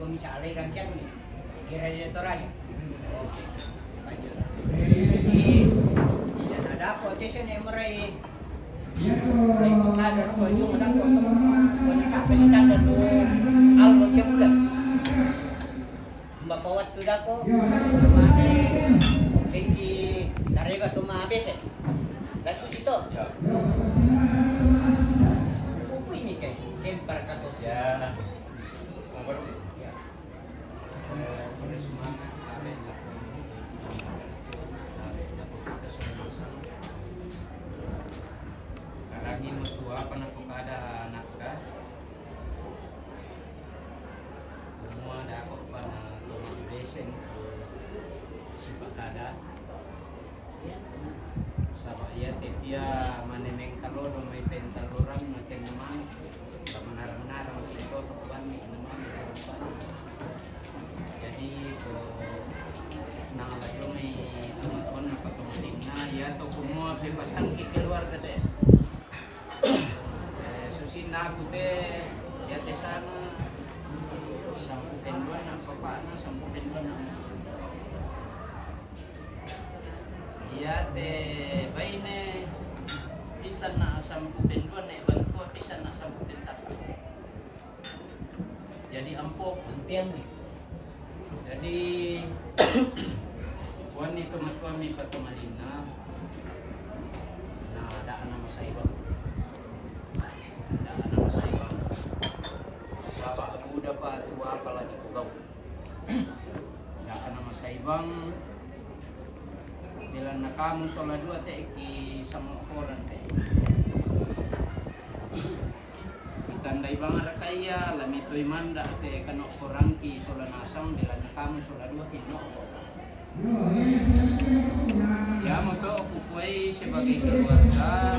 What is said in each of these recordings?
komisale kan kian ni. Kira dia toranya. Jadi dan ada quotation yang merai ada ko yung ada ko to nakapilitan na to algo siya bulan. Bapawat to dako mane hindi narega to maabis eh. Lalu itu. Ya. Upo ini kay tempar katos Ya. Baru. ya. Lagi mertua pernah ada anak dah. Semua dah kok pernah tuang besen sifat ada. Sabak ya tepia manemeng kalodo may pentalurang makin naman kamanarang-narang ito kapan ni naman kapan. Jadi ko nangabayo may tumakon na patumaling na ya to kumua pepasan ki keluarga deh. Susin aku deh ya te sana sampu penduan apa pana sampu penduan. Ya te baine pisan na sampu penduan ne bantua pisan na sampu pentak. Jadi ampok Ampiang ni. jadi wani kami patumalina na daan na masaibang sabak muda pa tua pala di kugaw daan na masaibang bilang na kamu sola dua te ki sama orang te tandai bangar kaya lami toy manda te kanok orang ki sola nasang bilang na kamu sola dua ki no. Ya moto aku kuai sebagai keluarga.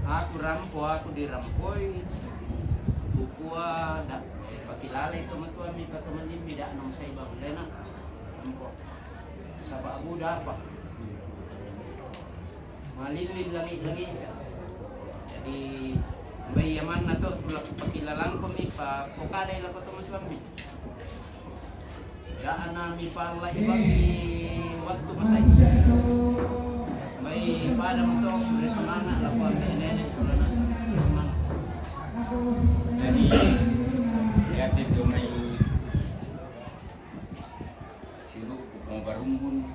Aku rampo, aku dirampoi. Bukua dak pakilala itu matua mi patumalin mi dak nang say bang lena. Rampo. Saba abu dah apa? Malilin lagi. Jadi bayi yaman na to pakilalang ko mi pa pokaday la patumal mi. Daan nami pala ibang waktu masay. May pada mo to bersama lakuan nenek sudah nasa bersama. Jadi lihat itu may siru kung barumbun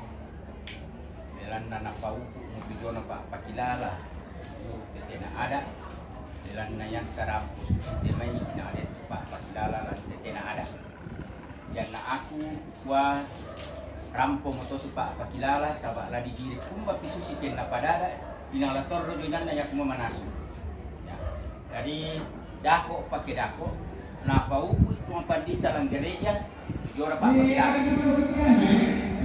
bilang na napaupo mo tujuan na pakilala itu tete na ada bilang na yang sarap di may na ada pakilala lang tete na ada yang na aku wa rampo mo to supa pakilala sabak la di diri kumba pisusikin na padada inang lator ro joinan na yak mo manasu ya. Jadi dako pakai dako na paupo itu ang pandita lang gereja jora pa pakilala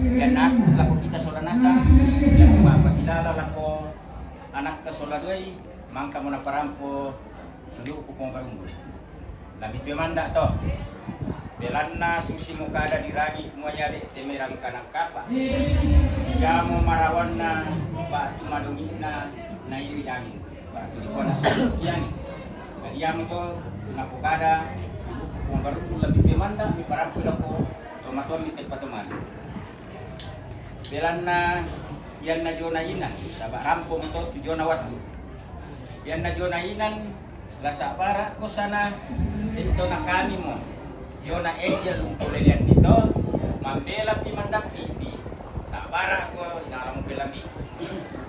yan aku lako kita sola nasa yan pa pakilala lako anak ka sola doy mangka mo na parampo sulu ko kong barunggo labi pemanda to belanna susi muka ada diragi semuanya de temerang kanang kapa ya mau marawan na pak tumadungin na iri angin pak di kona yang kalian itu napukada kung baru lebih pemanda mi parampo dako tomaton mi tepatoman belanna yan na jonainan sabak rampo mo to jona watu yan na jonainan lasa para ko sana dito na kami mo Yona Angel lungkulelian dito, mambela di mandang pipi, sabara ako inalam pelami,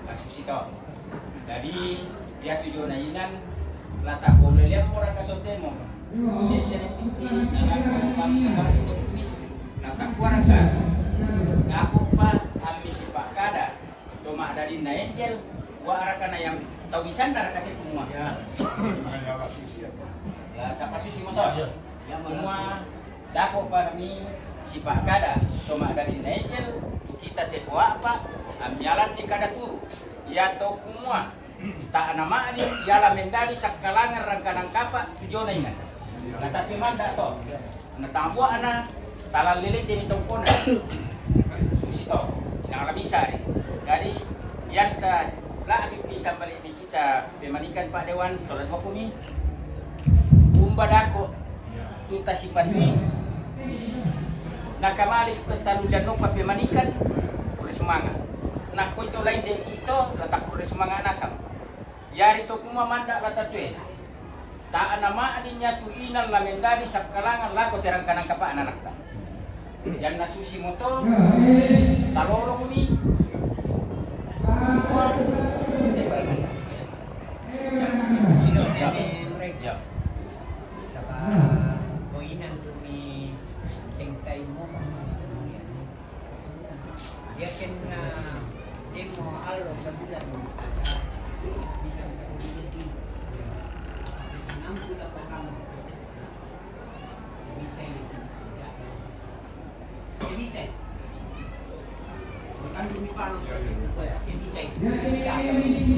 kasus itu. Jadi dia tujuan inan, lata kulelian orang kasotemo, dia seni pipi, nalar kami tulis, lata kuaraga, aku pa kami sipak kada, cuma dari Angel, gua arakan yang tahu bisa nara kata semua. Ya, Lata kasus motor. Yang semua dako kami sipak kada cuma dari Nigel kita tepoa apa amjalan di kada turu ya to kumua tak nama ni jala mendali sakalangan rangkanang kapa tujona ingat kata timanda to natambo ana talal lili tini tongkona susi to inang bisa ri jadi yang ta la bisa balik di kita pemanikan Pak Dewan salat hukum ni umba dako tuta si patui nakamalik tentalu dano papemanikan oleh semangat nak ko ito lain dek ito latak oleh semangat nasam yari to kuma manda latatue taan nama adinya tu inal lamendadi sa kalangan lako terang kanang kapa anak ta yan nasusi moto talolo ni Sino ini mereka? ya Saka koinan tumi tengkay mo yakin na demo alo sa bulan mo bilang ang pula pa kamo bisay bisay bukan tumi parang bisay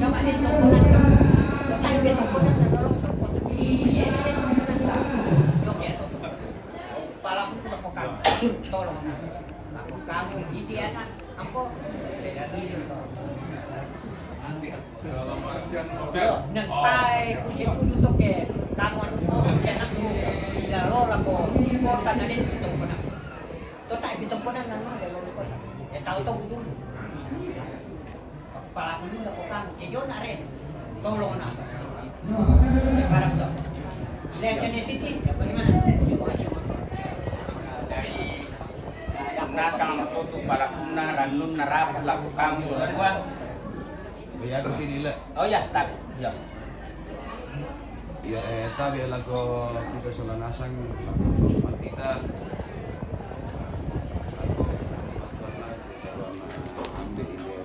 kama dito ko na tayo dito ko na nolong sa ko yan dito ko na yo kaya to para ko ka tolong ako kamu hindi anak ako sa gilid ko nagtay kung siya punutok eh kamuan mo siya na ilaro lang ko kota na din pitong ko na to tayo pitong ko na lalo ko na eh tao-tao dulu para ko nila ko kamu tiyo na rin tolong na sekarang to lihat genetik bagaimana dari nasa matuto para kumna ranun na rapat laku kamu sa dua Kaya ko sinila. oh ya tapi ya Ya, tabi lago kita sa lanasang matita.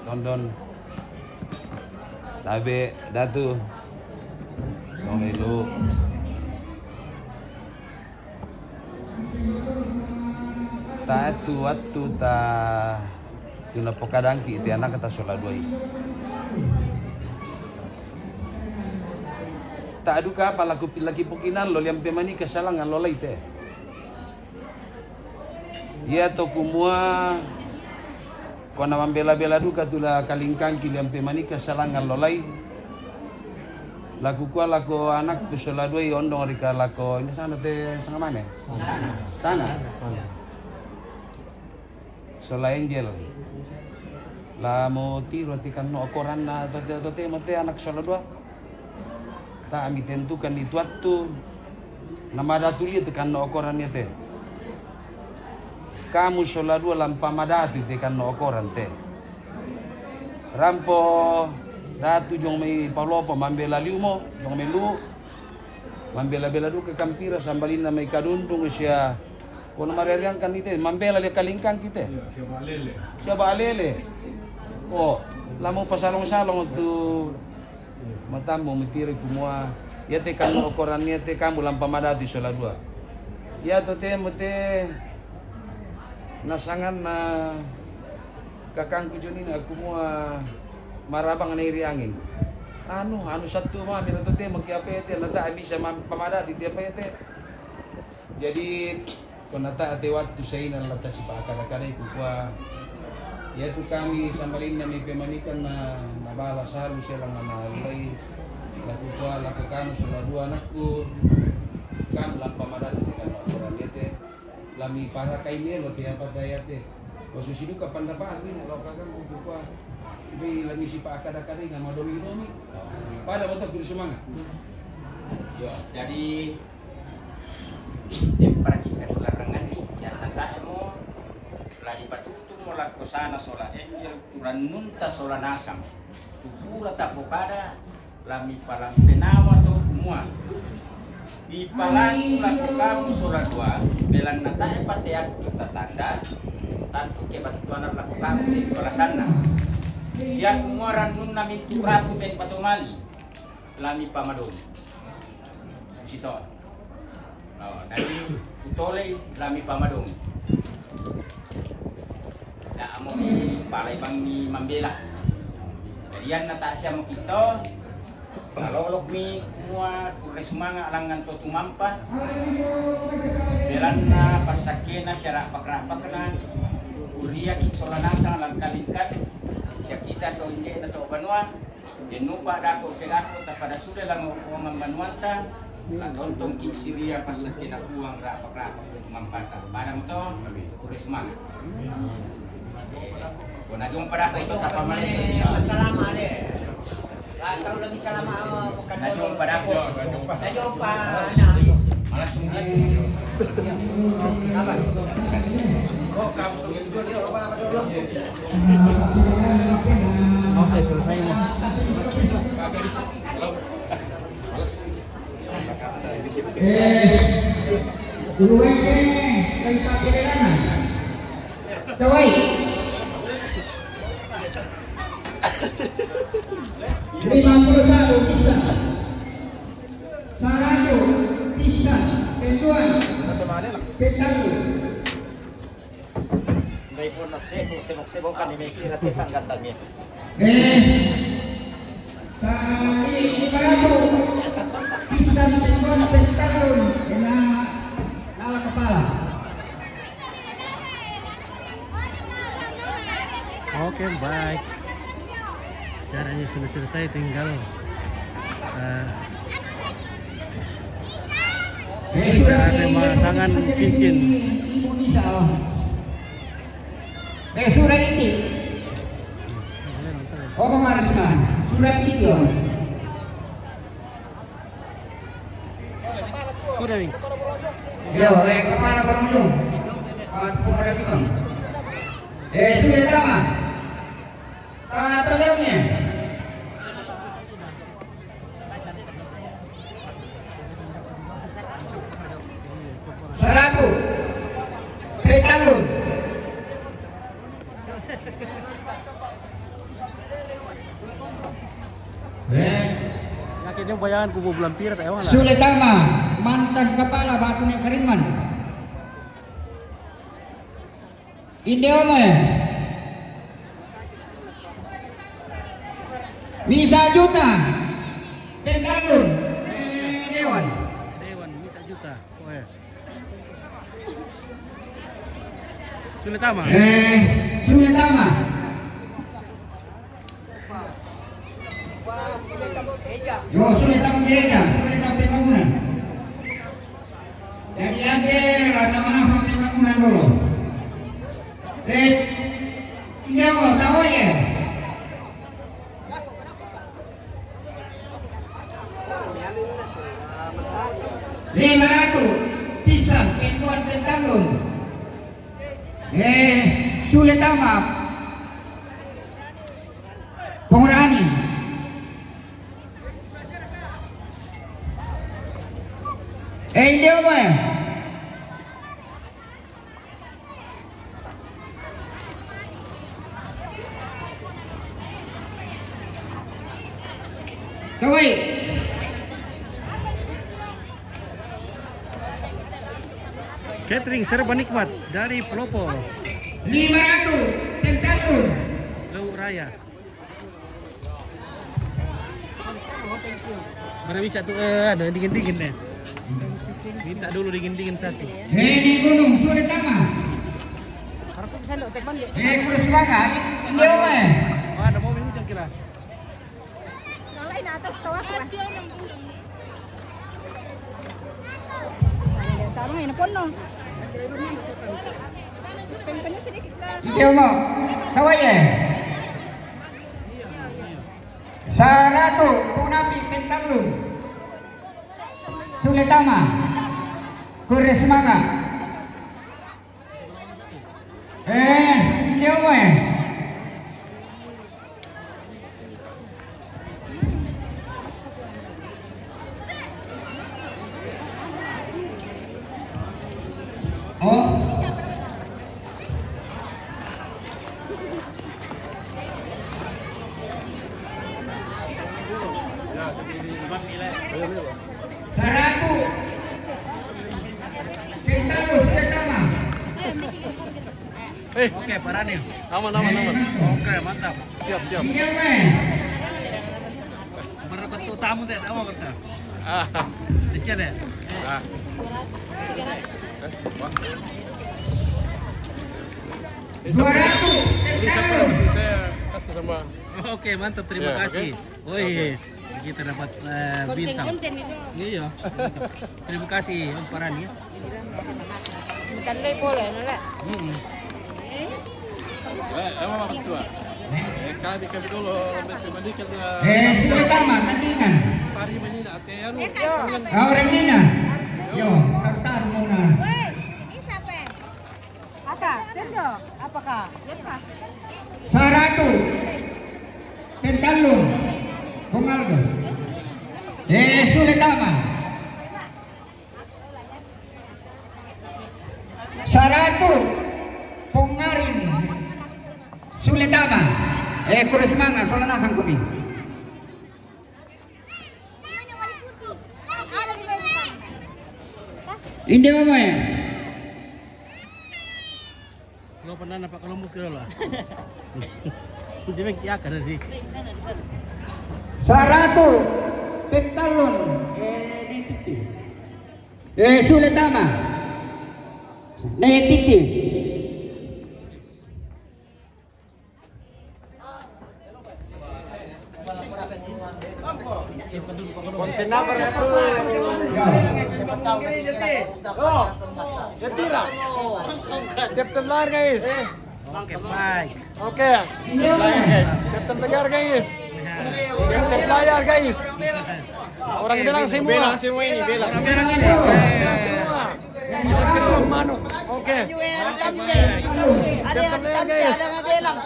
Tondon. Tabi datu. Ngomelu. Ta tu waktu ta tuna pokadang ki ti anak kata sola duai. Tak aduka apa lagi pukinan lo liam pemani kesalangan lo laite. Ya to kumua kona mambela-bela duka tula kalingkang ki liam pemani kesalangan lo lai. Laku kuah laku anak kusola duai ondong rika laku ini sana te sangat mana? Sana. Sola angel. La mo tiro tikan no koran na tote mate anak sola dua. Tak kami tentukan itu waktu nama datuli tekan no koran te. Kamu sola dua lampa madatu tekan no koran te. Rampo datu jong mai palopo mambela liumo jong mai lu mambela bela du ke kampira sambalina mai kadundung sia kono mareriang kan ite mambela le kalingkang kita siapa alele oh lamo pasalong-salong tu matamu mitire kumua ya te kan okoran ya te kamu lampa madati sola dua ya to te mote nasangan na kakang kujonina kumua marabang na iriangin anu satu mah mira to te makiape te lata bisa pamadati tiap te jadi konata ate waktu saina lata si pakada-kada iku kwa yaitu kami sambalin na may pemanikan na nabala salu sila na nalay laku kwa laku kanu sula dua anakku kan lampa madati kan orang yete lami para kainelo tiapa dayate wasusidu kapan dapat ini kalau kakang kuku kwa ibi lami si pakada-kada nama domi pada betul guru semangat ya jadi tempra kita larangan ni yang nanda mo lagi patutu mo laku sana sola angel turan munta sola nasam tukula tapokada lami palang penawa to semua di palang laku kamu sola dua belan nata pateak kita tanda tantu ke batuan laku kamu di sana ya kumuaran nun nami turapu ten patomali lami pamadon sito dari utole lami pamadong. Da amo mi palay bang mi mambela. Kalian nata siya mo kito. Kalolok mi semua tulis manga langan to tumampa. Belan na pasakena siya rapak-rapak na. Uriya kitsola nasa lang kalingkat. Siya kita to hindi na to banwa. Dinupa dako kegako ta pada sudah lang uang manuanta. Katontong Syria pas sa kinakuwang rapak-rapak ng mampata. Parang to, pulis man. Kung nagyong para ko ito kapamalis. Salama deh. Tahu lebih salama bukan Nagyong para ko. Najong pa Malas hindi. Oke, selesai mo. May po nagsibok-sibokan ni may kiratis ang ganda niya. Oke, baik. Caranya sudah selesai, tinggal cara pemasangan cincin. Surat ini. Oh, Marsman. Surat itu. Sudah, Bing. Yo, kepala beruntung. Sudah sama. Tolongnya. Satu. Petalun. Akhirnya bayangan kubu Belampir tak ewan lah. Sulit Tama, mantan kepala Batunya Keriman. Ideome. Bisa juta. Tergalun. Dewan. Dewan bisa juta. Oh ya. Sulit Tama. Sulit Tama. Yo, sulit Tama gereja, sulit Tama pembangunan. Jadi rasa maaf pembangunan dulu. Jawa, tahu ya? Lima ratus, tisam, pentuan pentangun. Sulit Tama. Pengurani. Dia apa? Kawai. Catering serba nikmat dari Pelopo. 500 pentangun. Lauk Raya. Mana bisa tuh ada dingin-dingin deh. Minta dulu dingin-dingin satu. Di gunung Sulit Tama. Kulit semangat. Dia apa? Oh, ada mobil hujan kira. Dia mau. Tahu ya? 100 Punapi pentangun. Sulit Tama. Kulit semangat. Dia apa? Oh. Satu. Oke, parahnya. Aman. Oke, mantap. Siap. Berapa tuh tamu teh tahu kata. Di sini ya. Jadi saya kasih sama. Oke, mantap. Terima kasih. Woi, Kita dapat bintang. Konten itu. Iya. Terima kasih Om Farhan ya. Tandai boleh, nolak. Kami dulu membandingkan Sulit amat, tandingan. Pari Manila at ano. Orang Nina. Yo, kartar muna. Woi, ini siapa? Apa? Sendo? Apakah? Siapa? Saratu. Pentalun. Bungaldo. Sulit amat. Saratu. Pungarin. Sulit amat. Kurang semangat, kalau nak kami. Hindi mo ya? Kalau pernah nampak Columbus ke dulu. Jadi mengkiak ada di. Saratu. Pentalun. Sulit amat. Netiti. Konten number itu. Oh, Septira. Captain Lar guys. Oke, baik. Oke. Layar guys. Captain Tegar guys. Captain layar guys. Orang bilang semua. Bilang semua ini, bilang. Orang bilang ini. Bilang semua. Yang Manu. Oke. Ada yang bilang, ada yang bilang.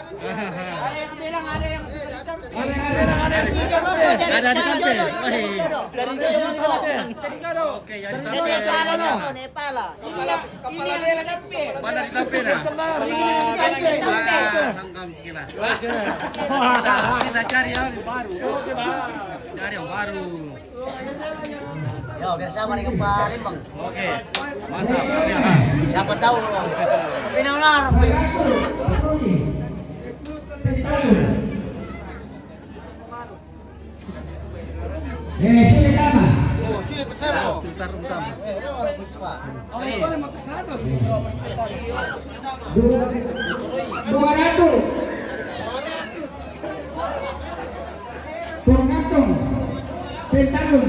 Ada yang Ada di kantor. Oke, jadi sampai Kepala bela dapat. pada di tampil na. Sangkam kita. Kita cari yang baru. Cari yang baru. Yo, biar sama dengan Pak Limbang. Oke, mantap. Siapa tahu. Pinalar ko. Sulit amat. Sebentar utama. Dua ratus. Pengatung. Pentalun.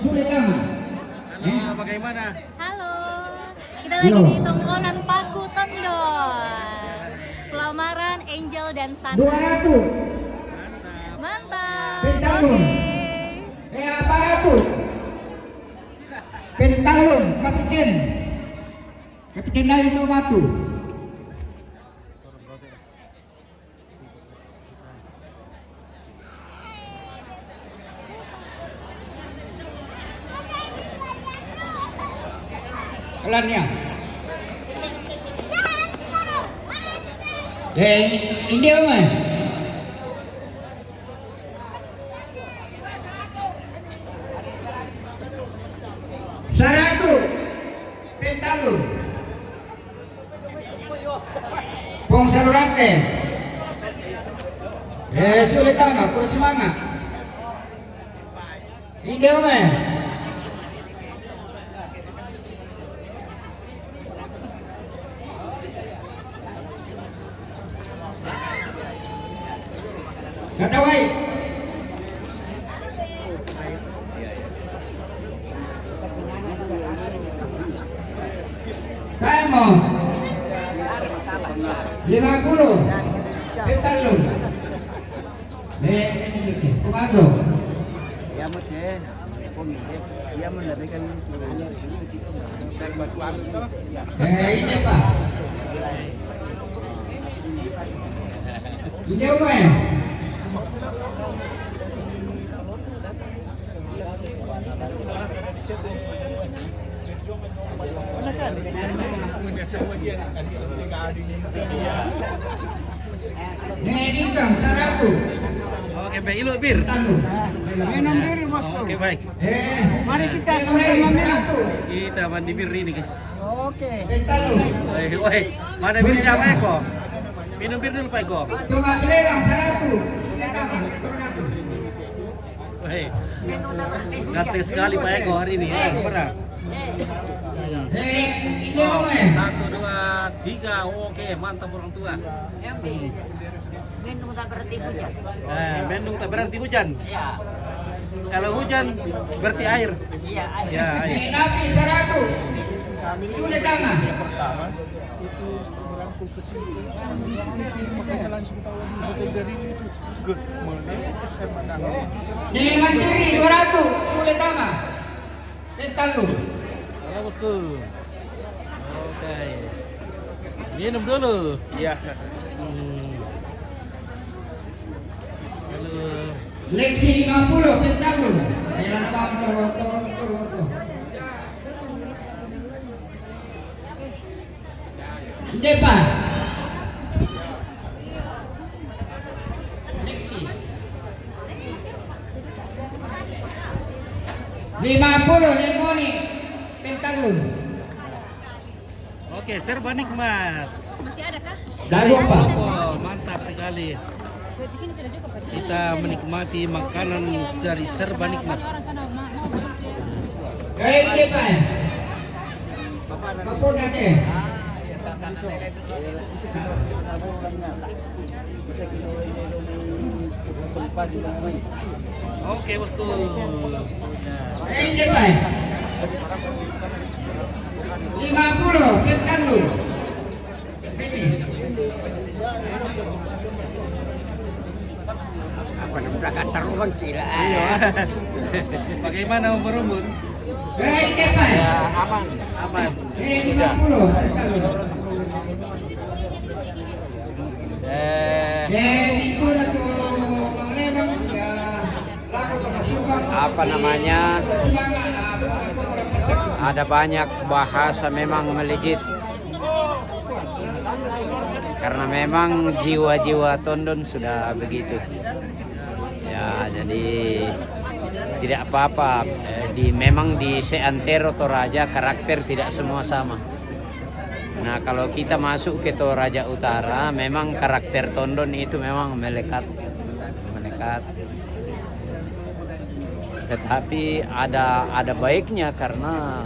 Sulit amat. Halo, bagaimana? Halo, kita lagi di Tongkonan Paku Tondor. Pelamaran Angel dan Sandra. 200. Mantap. Pentalun. Aparatus. Pentalun. Kapiten. Kapiten na ito batu. Pelannya. Hindi man. Saratu. Pentalun. Pong salurante. Sulit tama, kurang semangat. Hindi man. Kadaway. Kaya mo. 50. Pentalun. Kumado. Yamat eh. Yaman na kan Ini pa. Hindi mo eh. Dito, tarapu. Oke, baik. Ilo bir. Minum bir, Mas. Oke, baik. Mari kita sama-sama minum. Kita mandi bir ini, guys. Oke. Pentalun. Woi, mana birnya Pak Eko? Minum bir dulu Pak Eko. Cuma belerang tarapu. Woi, ganteng sekali Pak Eko hari ini. Pernah? 1, 1, 2, 3. Oke, mantap orang tua. Mendung tak berhenti hujan. Mendung tak berhenti hujan. Ya. Kalau hujan berarti air. Iya, ayo. Ya, air. Napi 100. Sulit tangan. Dengan kiri 200. Sulit tangan. Tentalu. Halo bosku. Oke. Minum dulu. Iya. Halo. Leksi 50. Tentalu. Jalan Purwoto. Depan. Leksi 50 Lemoni Pentalu. Oke, serba nikmat. Masih ada kah? Dari apa? Oh, mantap sekali. Di sini sudah cukup. Pak. Kita menikmati makanan dari serba nikmat. Orang sana mau Baik depan. Kapur nanti. Oke, bosku. Baik depan. 50 Pentalu. Iya. Bagaimana Umur? Baik depan. Aman. Aman. 50 Pentalu. Itu lagu memang ya lagu pengasuhan. Apa namanya, ada banyak bahasa memang melejit karena memang jiwa-jiwa Tondon sudah begitu ya, jadi tidak apa-apa. Memang di seantero Toraja karakter tidak semua sama. Nah, kalau kita masuk ke Toraja Utara, memang karakter Tondon itu memang melekat. Tetapi ada baiknya karena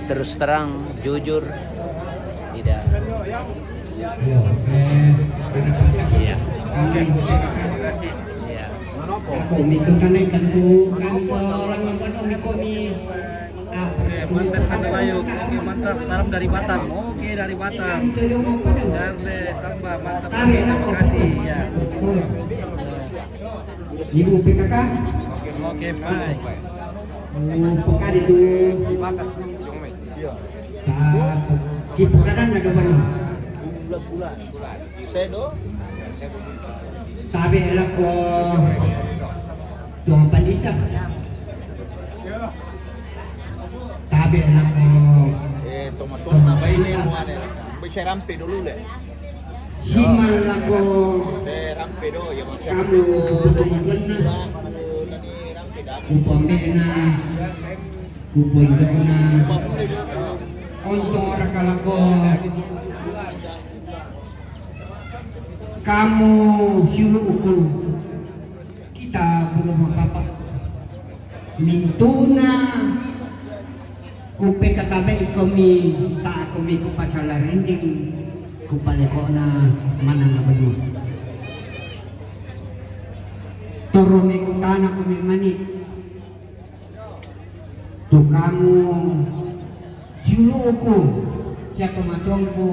terus terang, jujur, tidak. Iya. Terima kasih. Iya. Oke, mantap Sandalayu. Oke, mantap. Salam dari Batam. Oke, dari Batam. Charles Samba, mantap. Oke, terima kasih. Ya. Ibu PKK. Oke, baik. Pekan itu Batas Jongmei. di Pekadan ada banyak. Bulan. Sabi elak ko tuang pandita. Sabi elak ko Tomaton na ba ini mo ano? Bisa rampe dulu deh. himal lang ko Saya rampe do, ya mas. kamu tumagan na upame na upoy na untuk orang kalako kamu hiulu uku kita belum apa-apa mintuna kupe katabe kami tak kami kupacala rending kupaleko na mana na badu turun ikutana kami mani tu kamu hiulu uku siya kumatongku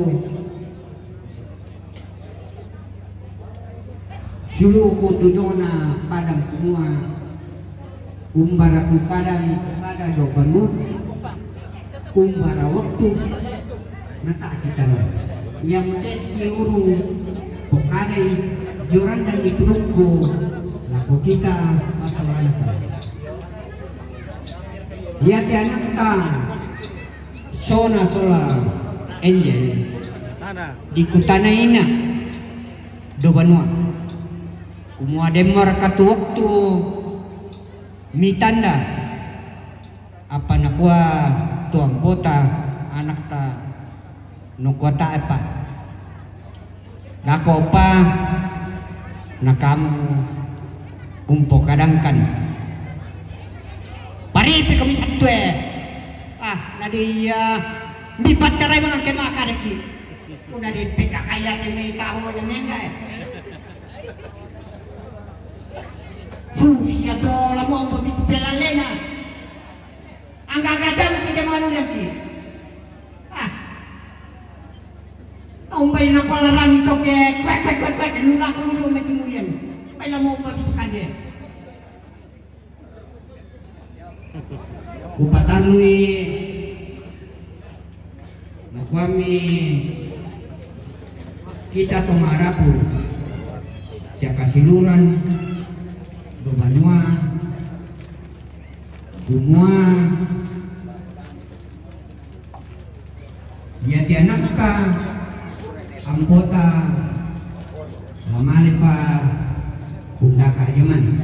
Suluku tudona padang semua umbara padang kepada do bangun umbara waktu nata kita yang diuru pokare joran dan diturunku laku kita masalah lihat anak kita sola angel Sana. di kutana ina do banua Kumua demar katu waktu mitanda apa nakua tuang kota anak ta nukuata apa nako pa nakamu umpo kadangkan pari pe kami atwe nadi mi pataray mga kemaka deki udah di PKK ya kami tahu yang enggak Susia to lamo begitu pelalena. Angga gadang kita malu lagi. Umpay na palarang ito kwek, lunak matimuyan. May lamo begitu kade. Upatanui kami kita pemarapu siapa siluran Banua semua ya tianaka ampota lamalipa kundaka jaman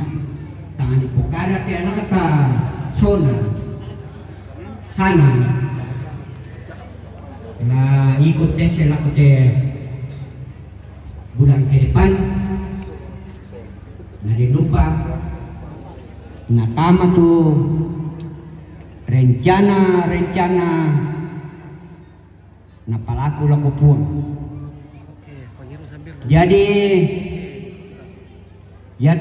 tangan dipokara tianaka sona sana na ikut deh selaku bulan ke depan nari lupa nakama tuh rencana na palaku laku pun jadi ya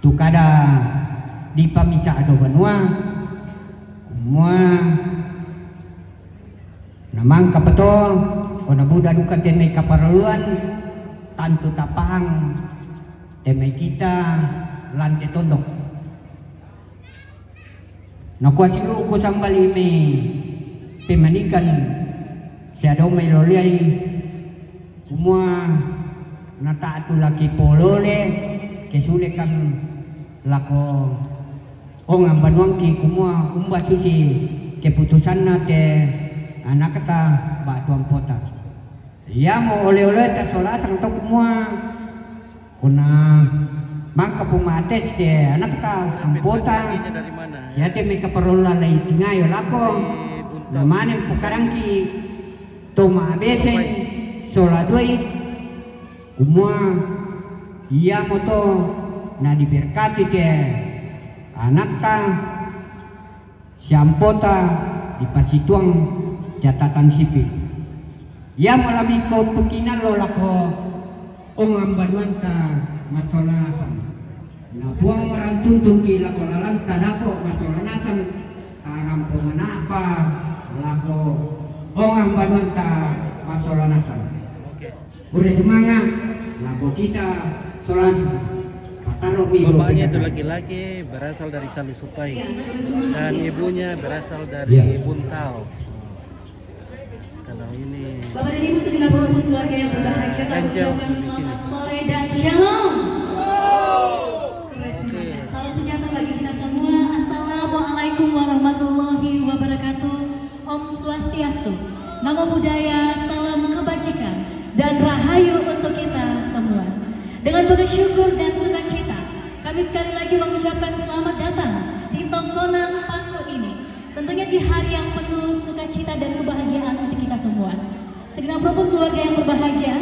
tukada di pamisa ado banua semua namang kapeto ona buda duka temai kaparluan tantu tapang temai kita lante tondok nakuasilu ko sambali me pemanikan siado may loliay semua nata atu laki polole kesule kan lako ang banuang ki kumua umba suci keputusan na te anak kata batuang pota ya mau oleh-oleh ta solat sang tok kumua kuna mangka pumates te anak kata ampota ya te me kaparola lai tingayo lako namane pukarangki toma besen solat doi kumua iya moto na diberkati te anak ta siampota dipasituang catatan sipil ya malami ko pekinan lo lako ong ambanuan ta masolasan na buang orang tuntun ki lako lalan tadako masolasan arampo manapa lako ong ambanuan ta masolasan udah semangat lako kita solat. Bapaknya itu laki-laki berasal dari Salisupai dan ibunya berasal dari Buntal. Kalau ini Bapak dan Ibu segenap keluarga yang berbahagia, Angel di sini. sore dan shalom. Salam sejahtera bagi kita semua. Assalamualaikum warahmatullahi wabarakatuh. Om Swastiastu. Namo Buddhaya, salam kebajikan dan rahayu untuk kita semua. Dengan bersyukur dan sukacita, kami sekali lagi mengucapkan selamat datang di tongkonan Paku ini. Tentunya di hari yang penuh sukacita dan kebahagiaan untuk kita semua. Segenap rukun keluarga yang berbahagia,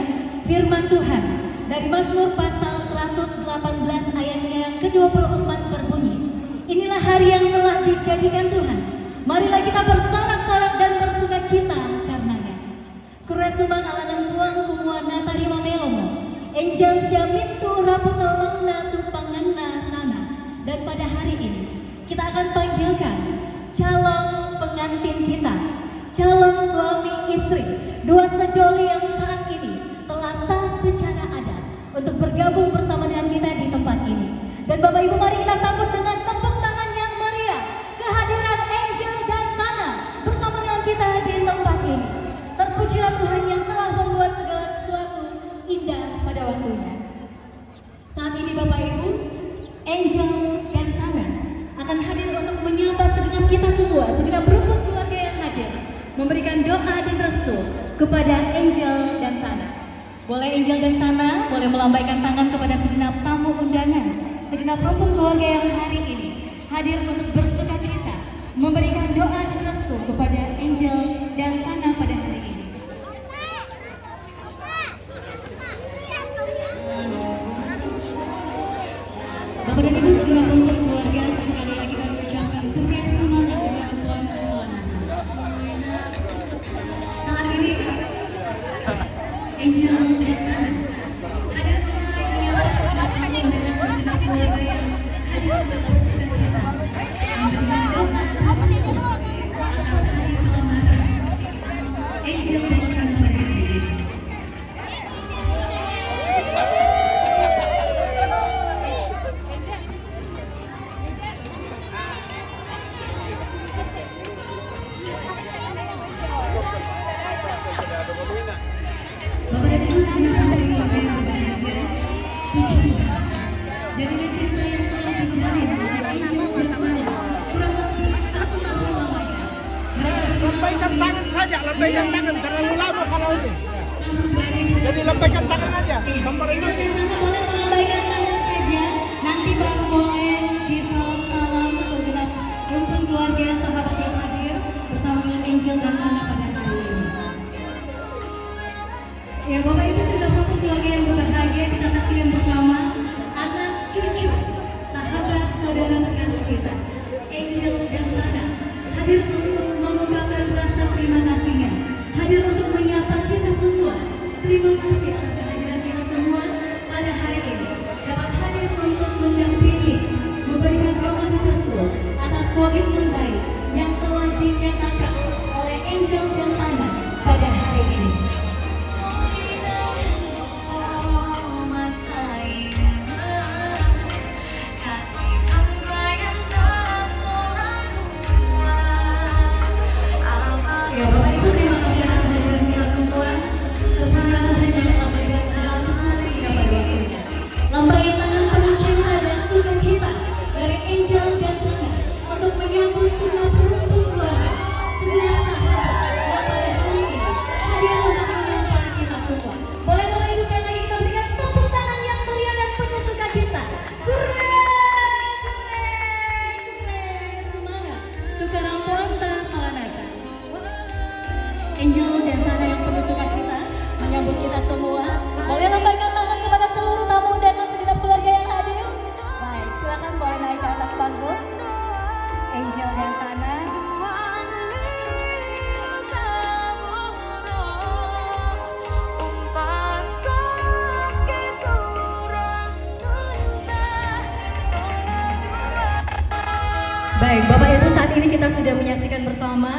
firman Tuhan dari Mazmur pasal 118 ayatnya yang ke-24 berbunyi, inilah hari yang telah dijadikan Tuhan. Marilah kita bersorak-sorak dan bersukacita karenanya. Kuret sumang alanan tuang semua natari mamelomo. Angel jamin tu raputelong na tu pangenna sana. Dan pada hari ini kita akan panggilkan calon pengantin kita, calon suami istri, dua sejoli yang saat ini telah sah secara adat untuk bergabung bersama dengan kita di tempat ini. Dan Bapak Ibu, mari kita sambut dengan tepuk tangan yang meriah kehadiran Angel dan Sana bersama dengan kita di tempat ini. Terpujilah Tuhan yang telah membuat segala sesuatu indah pada waktunya. Saat ini Bapak Ibu, Angel dan Sana akan hadir untuk menyapa segenap kita semua, segenap rukun keluarga yang hadir, memberikan doa dan restu kepada Angel dan Sana. Boleh Angel dan Sana boleh melambaikan tangan kepada segenap tamu undangan, segenap rukun keluarga yang hari ini hadir untuk bersukacita, memberikan doa dan restu kepada Angel dan Sana pada hari ini. Bapak dan Ibu segenap rukun keluarga, sekali lagi kami ucapkan sukses semangat dengan Tuhan Tuhan. Saat ini Angel dan Sana ada suara yang Lambaikan tangan saja, lambaikan tangan, terlalu lama kalau ini. Jadi lambaikan tangan aja, gambar ini. Boleh melambaikan tangan saja, nanti baru boleh disalam segenap rumpun keluarga sahabat yang hadir bersama dengan Angel dan Sana pada hari ini. Ya Bapak Ibu juga fokus keluarga yang berbahagia, kita saksikan bersama anak cucu, sahabat saudara terkasih kita, Angel dan Sana hadir untuk mengungkapkan rasa terima kasihnya, hadir untuk menyapa kita semua. Terima kasih atas kehadiran kita semua pada hari ini. Dapat hadir untuk mendampingi, memberikan doa betul atas komitmen baik yang telah dinyatakan oleh Angel dan Sana pada hari ini. Ya Bapak Ibu, terima kasih atas kehadiran kita semua. Lambaikan tangan penuh cinta dan sukacita dari Angel dan Sana untuk menyambut semua perumpun keluarga, semua sahabat yang pada hari ini hadir untuk menyapa kita semua. Boleh Bapak Ibu sekali lagi kita berikan tepuk tangan yang meriah dan penuh sukacita. Semangat, Tukarang Ponta Maranatha. Angel dan Sana yang penuh sukacita menyambut kita semua. Boleh lambaikan tangan kepada seluruh tamu undangan segenap keluarga yang hadir. Baik, silakan boleh naik ke atas panggung. Angel dan Sana. Baik, Bapak Ibu, saat ini kita sudah menyaksikan bersama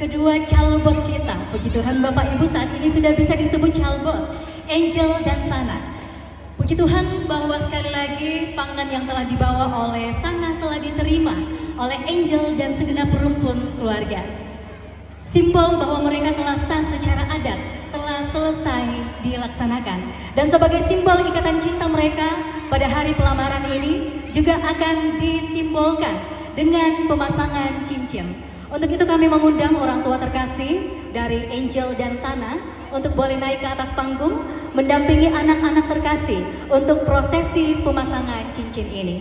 kedua calbot kita. Puji Tuhan Bapak Ibu, saat ini sudah bisa disebut calbot, Angel dan Sana. Puji Tuhan bahwa sekali lagi pangan yang telah dibawa oleh Sana telah diterima oleh Angel dan segenap rumpun keluarga. Simbol bahwa mereka telah sah secara adat, telah selesai dilaksanakan. Dan sebagai simbol ikatan cinta mereka pada hari pelamaran ini juga akan disimbolkan dengan pemasangan cincin. Untuk itu kami mengundang orang tua terkasih dari Angel dan Sana untuk boleh naik ke atas panggung mendampingi anak-anak terkasih untuk prosesi pemasangan cincin ini.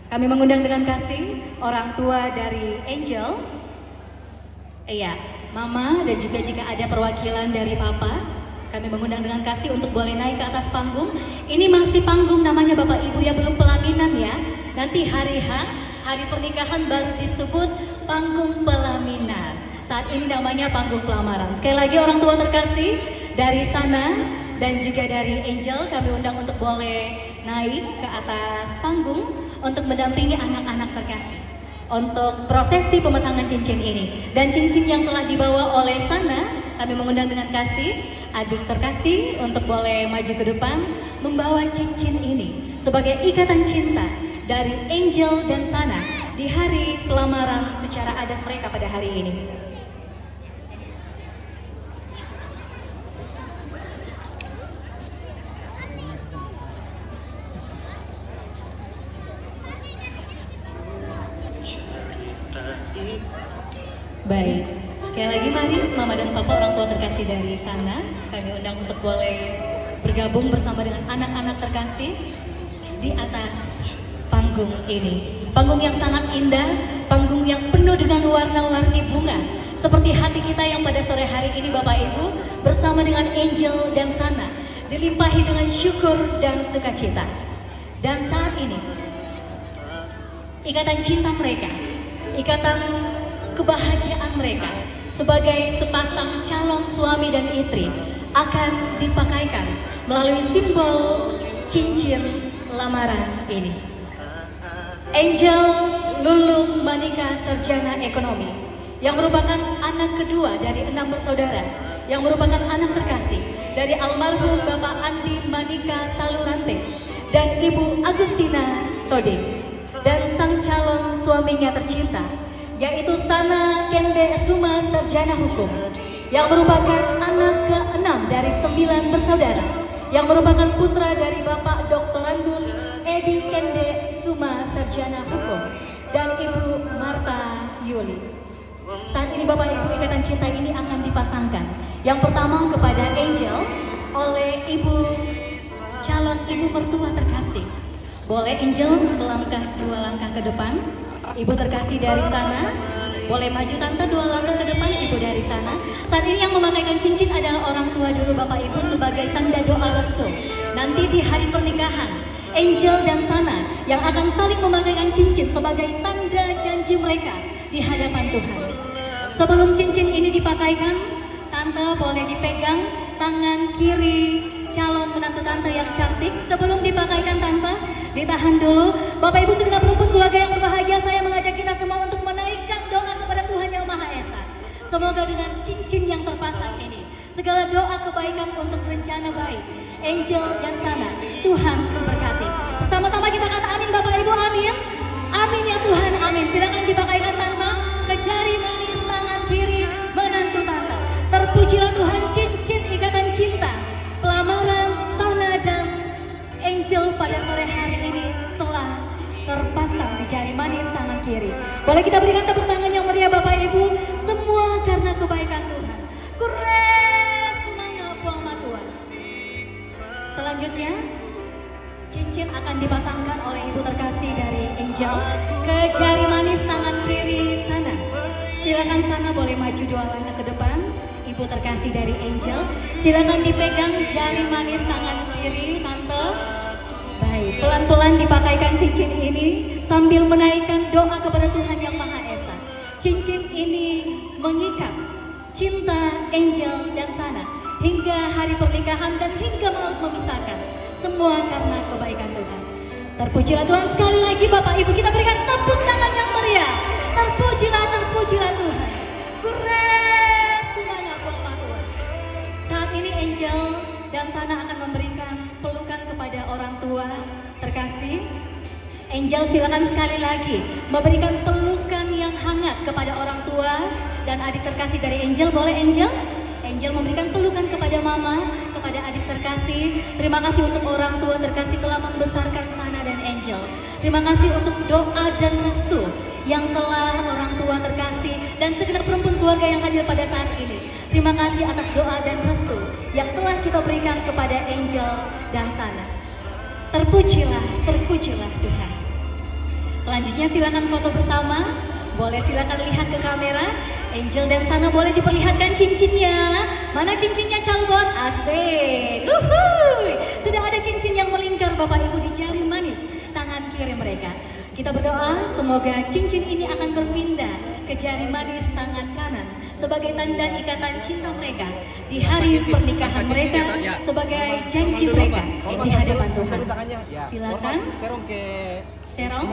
Kami mengundang dengan kasih orang tua dari Angel, iya, Mama, dan juga jika ada perwakilan dari Papa, kami mengundang dengan kasih untuk boleh naik ke atas panggung. Ini masih panggung namanya Bapak Ibu ya, belum pelaminan ya. Nanti hari H, hari pernikahan baru disebut panggung pelaminan. Saat ini namanya panggung pelamaran. Sekali lagi orang tua terkasih dari Sana dan juga dari Angel kami undang untuk boleh naik ke atas panggung untuk mendampingi anak-anak terkasih untuk prosesi pemasangan cincin ini. Dan cincin yang telah dibawa oleh Sana kami mengundang dengan kasih adik terkasih untuk boleh maju ke depan membawa cincin ini sebagai ikatan cinta dari Angel dan Sana di hari pelamaran secara adat mereka pada hari ini. Baik, sekali lagi mari Mama dan Papa orang tua terkasih dari Sana kami undang untuk boleh bergabung bersama dengan anak-anak terkasih di atas panggung ini. Panggung yang sangat indah, panggung yang penuh dengan warna-warni bunga seperti hati kita yang pada sore hari ini Bapak Ibu bersama dengan Angel dan Sana dilimpahi dengan syukur dan sukacita. Dan saat ini ikatan cinta mereka, ikatan kebahagiaan mereka sebagai sepasang calon suami dan istri akan dipakaikan melalui simbol cincin lamaran ini. Angel Lulung Manika Sarjana Ekonomi yang merupakan anak kedua dari 6 bersaudara yang merupakan anak terkasih dari almarhum Bapak Andi Manika Salurante dan Ibu Agustina Toding dan sang calon suaminya tercinta yaitu Sana Kende Suma Sarjana Hukum yang merupakan anak ke-6 dari 9 bersaudara, yang merupakan putra dari Bapak Dr. Andus Edi Kende Suma Sarjana Hukum dan Ibu Marta Yuli. Saat ini Bapak Ibu, ikatan cinta ini akan dipasangkan. Yang pertama kepada Angel oleh calon ibu mertua terkasih. Boleh Angel melangkah 2 langkah ke depan. Ibu terkasih dari sana. Boleh maju tante 2 langkah ke depan, ibu dari sana. Saat ini yang memakaikan cincin adalah orang tua dulu Bapak Ibu sebagai tanda doa restu. Nanti di hari pernikahan, Angel dan Sana yang akan saling memakaikan cincin sebagai tanda janji mereka di hadapan Tuhan. Sebelum cincin ini dipakaikan, tante boleh dipegang tangan kiri calon menantu tante yang cantik. Sebelum dipakaikan tante, ditahan dulu. Bapak Ibu segenap rumput keluarga yang berbahagia, saya mengajak kita semua untuk menaikkan doa kepada Tuhan Yang Maha Esa. Semoga dengan cincin yang terpasang ini, segala doa kebaikan untuk rencana baik Angel dan Sana, Tuhan memberkati. Sama-sama kita kata amin Bapak Ibu, amin. Amin ya Tuhan, amin. Silakan dipakaikan tante ke jari manis tangan kiri menantu tante. Terpujilah Tuhan, cincin ikatan cinta pelamaran Sana dan Angel pada sore hari ini telah terpasang di jari manis tangan kiri. Boleh kita berikan tepuk tangan yang meriah Bapak Ibu, semua karena kebaikan Tuhan. Keren, semangat buang Tuhan. Selanjutnya, cincin akan dipasangkan oleh ibu terkasih dari Angel ke jari manis tangan kiri Sana. Silakan Sana boleh maju 2 langkah ke depan. Ibu terkasih dari Angel, silakan dipegang jari manis tangan kiri tante. Baik, pelan-pelan dipakaikan cincin ini sambil menaikkan doa kepada Tuhan Yang Maha Esa. Cincin ini mengikat cinta Angel dan Sana hingga hari pernikahan dan hingga maut memisahkan. Semua karena kebaikan Tuhan. Terpujilah Tuhan. Sekali lagi Bapak Ibu, kita berikan tepuk tangan yang meriah. Terpujilah Tuhan. Keren, semangat Bapak Tuhan. Saat ini Angel dan Sana akan memberikan pelukan kepada orang tua terkasih. Angel silakan sekali lagi memberikan pelukan yang hangat kepada orang tua dan adik terkasih dari Angel. Boleh Angel? Angel memberikan pelukan kepada mama, kepada adik terkasih. Terima kasih untuk orang tua terkasih telah membesarkan Sana dan Angel. Terima kasih untuk doa dan restu yang telah orang tua terkasih dan segenap perempuan keluarga yang hadir pada saat ini. Terima kasih atas doa dan restu yang telah kita berikan kepada Angel dan Sana. Terpujilah Tuhan. Selanjutnya silakan foto bersama. Boleh silakan lihat ke kamera. Angel dan Sana boleh diperlihatkan cincinnya. Mana cincinnya calon? Asik. Uhuy. Sudah ada cincin yang melingkar Bapak Ibu di jari manis tangan kiri mereka. Kita berdoa semoga cincin ini akan berpindah ke jari manis tangan kanan sebagai tanda ikatan cinta mereka di hari pernikahan mereka, sebagai janji mereka di hadapan Tuhan. Silakan. Serong ke Serong.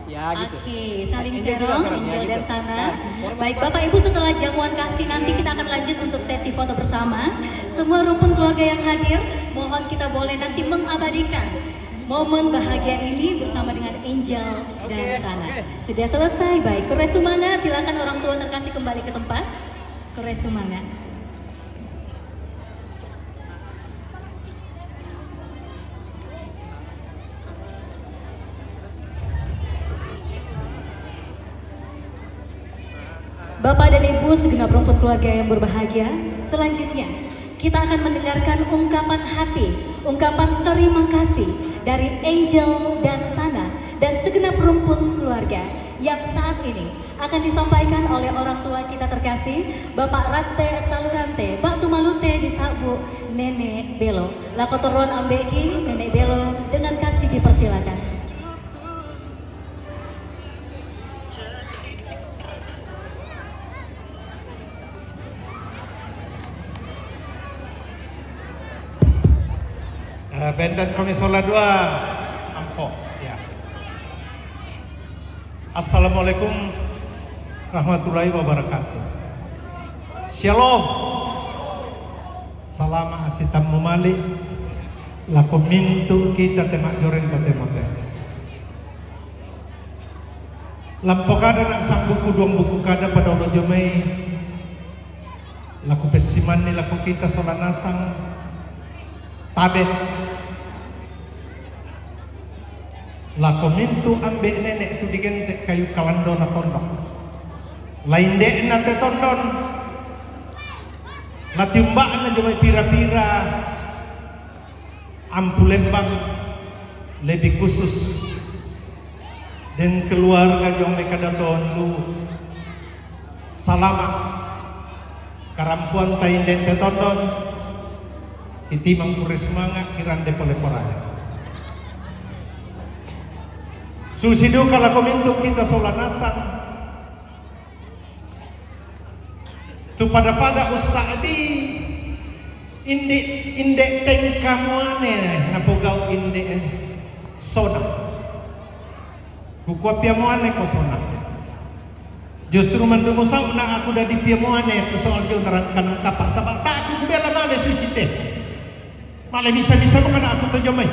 Ya gitu. Oke, saling serong, Angel dan Sana. Baik Bapak Ibu, setelah jamuan kasih nanti kita akan lanjut untuk sesi foto bersama. Semua rumpun keluarga yang hadir, mohon kita boleh nanti mengabadikan momen bahagia ini bersama dengan Angel dan Sana. Sudah selesai, baik. Koresumana, silakan orang tua terkasih kembali ke tempat. Koresumana. Bapak dan Ibu segenap rumput keluarga yang berbahagia, selanjutnya kita akan mendengarkan ungkapan hati, ungkapan terima kasih dari Angel dan Sana dan segenap rumpun keluarga yang saat ini akan disampaikan oleh orang tua kita terkasih, Bapak Rante Salurante, Pak Tumalute Disabu Nenek Belo. Lakotoron Ambeki, Nenek Belo dengan kasih dipersilakan. Benden Komisioner 2 Ampok ya. Assalamualaikum warahmatullahi wabarakatuh. Shalom. Salam asitam memali laku mintu kita temak joren kote-mote. Lampau kada nak sang buku 2 buku kada pada ulo jomai laku pesiman ni laku kita solanasang tabet laku mintu ambek nenek tu digentek kayu kalando na tondok lain dek na te tondon na tiumbaan na jumay pira-pira ampu lembang lebih khusus dan keluarga jong mereka daton lu salamat karampuan tain den tetondon itimang kure semangat kiran de poleporaya susidu kala komintuk kita solanasan tu pada usaha di indek tengkamuane napugau indek soda kukuap piamuane ko soda justru mandumusang na aku dah di piamuane tu soal jauh nerangkan tapak sabak tak aku bela male susite male bisa-bisa mengenai aku terjemai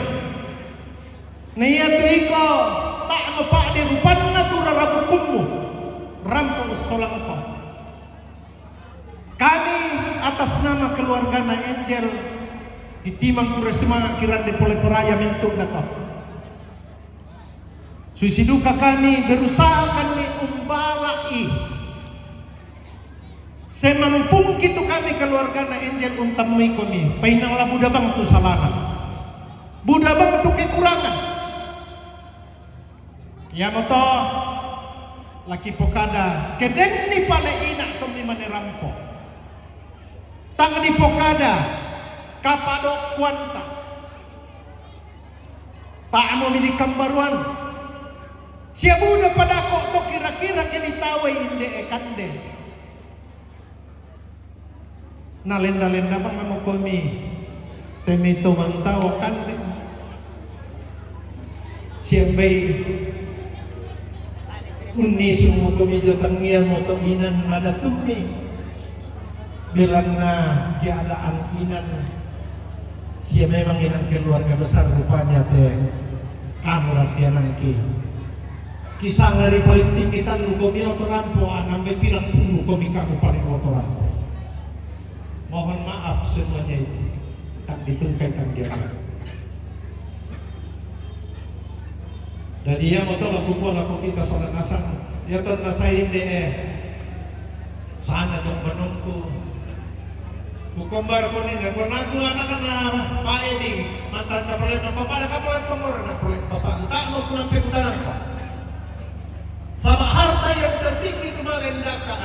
niat iko tak mepak di rupan natura rabukummu rampung solang kau kami atas nama keluarga na Angel di timang kure semangat kiran di poleporaya mentuk dapat susiduka kami berusaha kami umbalai semampung gitu kami keluarga na Angel untamui kami painanglah budak bang tu salana budak bang tu kekurangan ya moto laki pokada keden ni pale inak kami mane rampok tang di pokada kapadok kuanta tak mau milik kambaruan siapa udah pada kok to kira-kira kini tawe inde ekande na lenda-lenda bang amo komi temito mantaw kande siapa unis mo komi jotangnya mo to inan ada tumi bilangna keadaan inan sia memang inan keluarga besar rupanya teh kamu rasianan kisah dari politik kita lu komi otoran po anambe bilang puluh komi kamu paling otoran mohon maaf semuanya itu tak ditungkaikan dia dan dia motor laku kita sholat asar dia tuh nasain deh sana dong menunggu Bukombar ko nila, kung nagulana ka na paeding, mata na palit ng papa, nakapalit pa mo rin na palit papa. Takmo ko ng piputanan ka. Sa harta yang tertinggi maganda ka,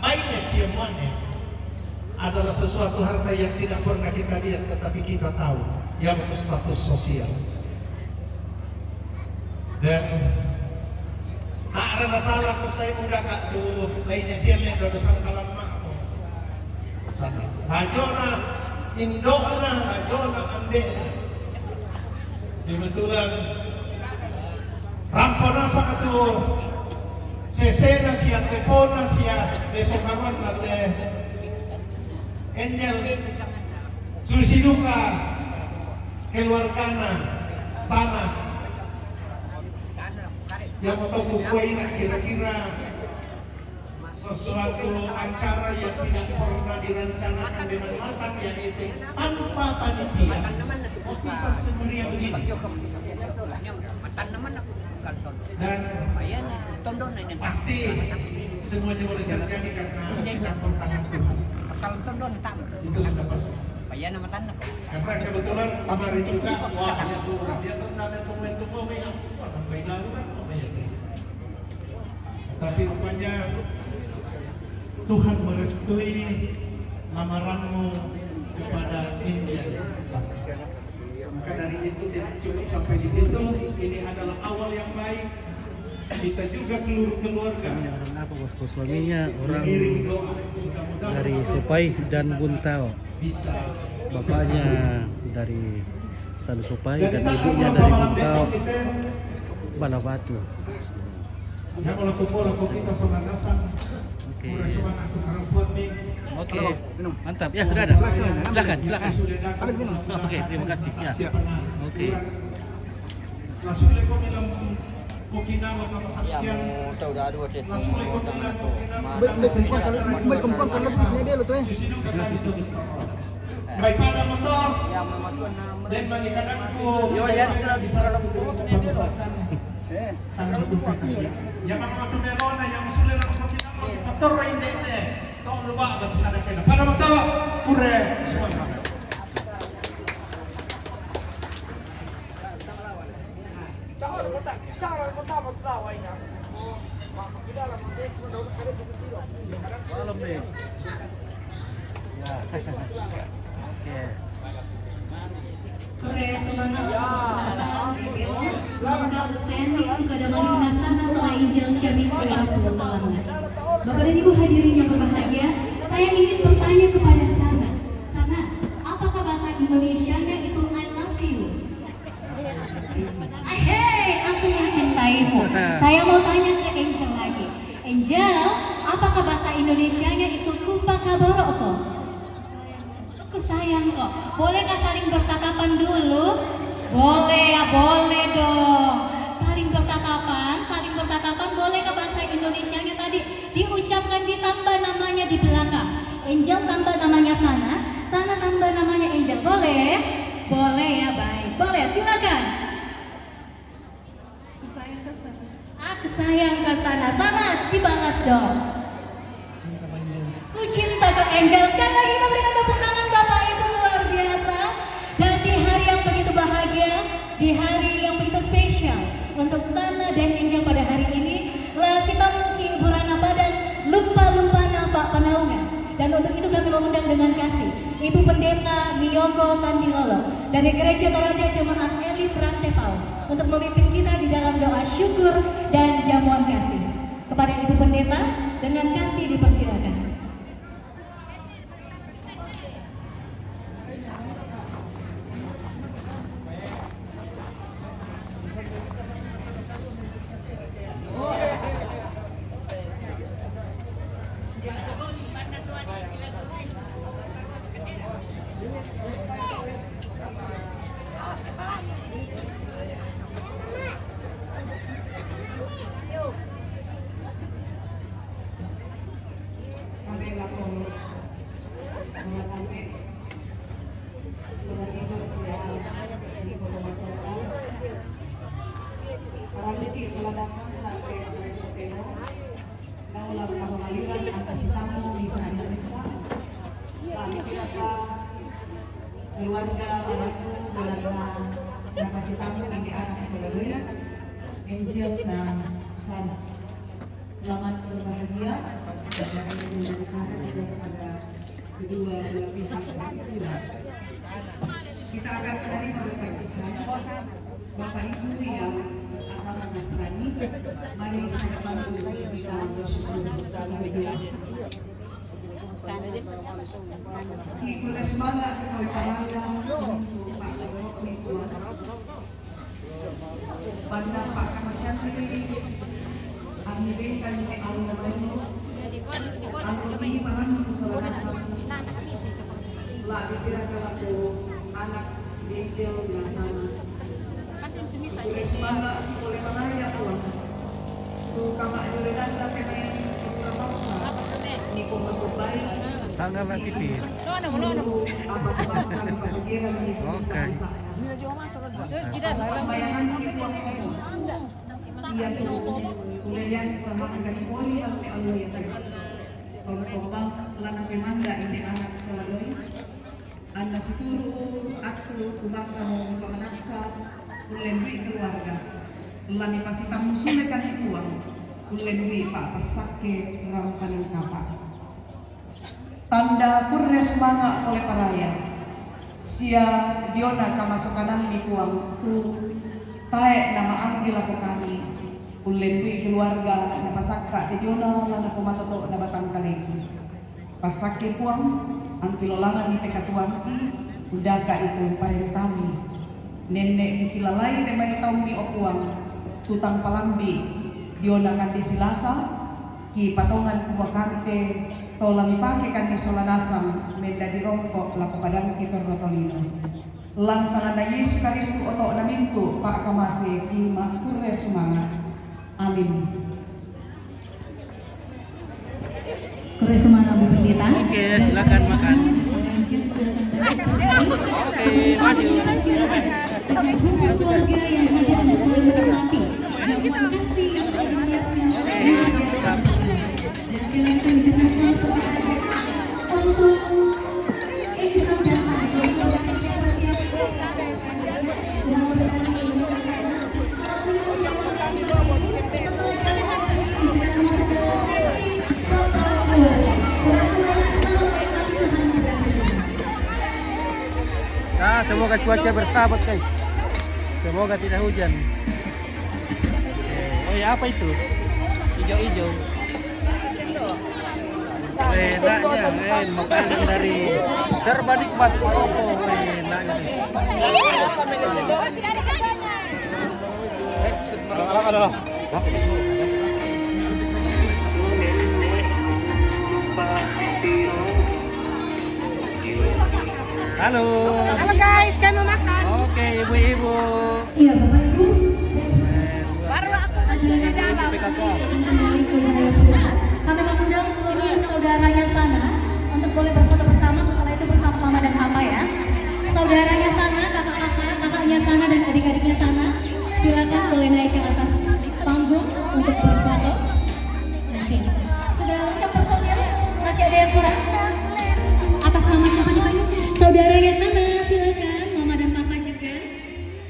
minus yung money adalah sesuatu harta yang tidak pernah kita lihat tetapi kita tahu, yang status sosial. Dan tak ada masalah kung saya muda ka to financial yang dodosang kalamma. Rajona indokna rajona ambena kebetulan rampona sa itu sesena siya tepona siya besokaron nate Angel susiduka keluargana sana yang mau kukuin kira-kira sesuatu acara yang tidak pernah direncanakan dengan matang yaitu tanpa panitia bisa semeriah begini dan pasti semuanya boleh terjadi karena campur tangan Tuhan itu sudah pasti karena kebetulan kemarin juga wah dia tuh ada momentum yang sampai darurat tapi rupanya Tuhan merestui lamaranmu kepada India. Maka dari itu cukup sampai di situ. Ini adalah awal yang baik. Kita juga seluruh keluarga. Apa bosku suaminya orang dari Supai dan Buntao. Bapaknya dari San Supai dan ibunya dari Buntao Balabatu. Oke, mantap. Ya sudah ada. Silakan. Oke, terima kasih. Ya. Oke. Okinawa ka Ya masakyan. mo tahu dah dua tiap Langsung mo ikut tang dengan tu. May kumpang kalau ni belo tu eh. Sino ka tayo dito? May kada motor. Ya memasuk na. Then manikanan ko. Yo yan tira di para lang tu ni belo. Yang mga tumero na yang musulit ako sa Okinawa. Pastor ra hindi ite. Tong lupa ba sana kaya. Para motor. Pure. Malam nih. Ya. Oke. Sore semangat Selamat Sandy kepada Malinasana telah Injil kami selama. Bapak dan Ibu hadirin yang berbahagia, saya ingin bertanya kepada Sana. Sana, apakah bahasa Indonesianya itu I love you? Hei, aku mencintaimu. Saya mau tanya ke Angel lagi. Angel, apakah bahasa Indonesianya itu kupa kaboroko? Aku sayang kok. Bolehkah saling bertatapan dulu? Boleh ya, boleh dong. Saling bertatapan bolehkah bahasa Indonesianya tadi diucapkan ditambah namanya di belakang. Angel tambah namanya Sana, Sana tambah namanya Angel. Boleh? Boleh ya, baik. Boleh, silakan. Aku sayang ke Sana. Sana, dibalas dong. Ku cinta ke Angel. Sekali lagi kita berikan tepuk tangan Bapak Ibu, luar biasa. Dan di hari yang begitu bahagia, di hari yang begitu spesial untuk Sana dan Angel pada hari ini, lah kita mungkin Burana Padang lupa-lupa nampak penaungan. Dan untuk itu kami mengundang dengan kasih Ibu Pendeta Miyoko Sandilolo dari Gereja Toraja Jemaat Elim Rantepau untuk memimpin kita di dalam doa syukur dan jamuan kasih. Kepada Ibu Pendeta dengan kasih dipersilakan. Keluarga anakku benar-benar dapat tamu ini anak saudara Angel dan Sana. Selamat berbahagia dan kepada kedua belah pihak. Kita akan cari Bapak Ibu yang akan menasihati. Mari kita bantu kita bersyukur bersama Ikut semangat oleh para Banda Pak Kamasyanti Amirin kali ini Al-Nabayu Al-Nabayu Pahan Lah dikira-kira aku anak Angel dan Sana Ikut semangat oleh para Tuhan Tuh kamak juledan tapi main Ikut bangsa Niku berbaik Sangat tipis. Oke. Anda situru aku kubang kamu pemenangsa ulendui keluarga. Lani pasti tamu sulekan uang ulendui pak pasake ramkan kapal. Tanda purne semangat oleh paraya. Sia diona kamasukanan di kuang ku tae nama anggi laku kami. Ulendui keluarga na pasaka di diona lana pumatoto na batang kali. Pasake kuang ang kilolangan ni tekatuan ki udaka itu paling kami. Nenek kilalai temai tahu ni okuang tutang palambi diona kanti silasa. Ki patongan kuwa kante tolami pake kanti solanasang menda di rongkok laku padang kita rotolino. Langsana na Yesus Kristus otok na mintu pak kamase ki makure semangat. Amin. Korea Semana Bu Pendeta. Oke, silakan makan. Oke, maju. Keluarga yang hadir dan menghormati. Terima kasih yang sudah menyiapkan. Dan silakan untuk Islam dan Nah, semoga cuaca bersahabat guys. Semoga tidak hujan. Oh ya, apa itu? Hijau-hijau. Enaknya, makanan dari serba nikmat Maroko. Enaknya. Ada. Halo. Halo guys, kami mau makan. Oke, ibu-ibu. Iya, Bapak Ibu. Baru aku kecil di dalam. Kami mengundang seluruh saudaranya sana untuk boleh berfoto bersama, setelah itu bersama mama dan papa ya. Saudaranya sana, kakaknya sana dan adik-adiknya sana, silakan boleh naik ke atas panggung untuk berfoto. Oke. Sudah lengkap fotonya? Masih ada yang kurang? Atas nama siapa nih Pak? Saudaranya sana, silakan, mama dan papa juga.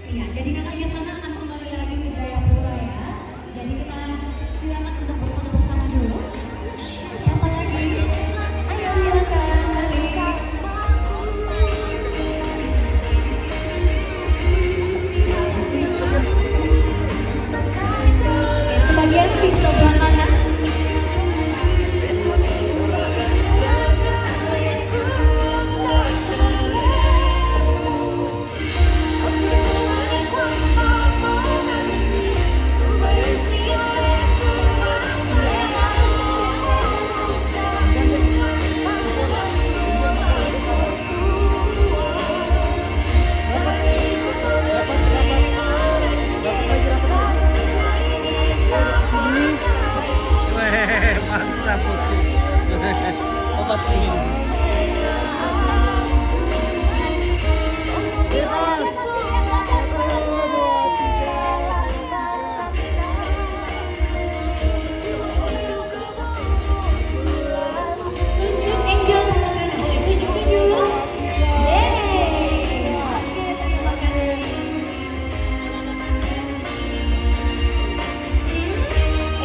Iya, jadi kakaknya sana akan kembali lagi ke Jayapura ya. Jadi kita silakan untuk berfoto bersama dulu. Siapa lagi? Ayo silakan. Kebagian di sebelah kanan. Mantap bosku. Obat dingin. Bebas.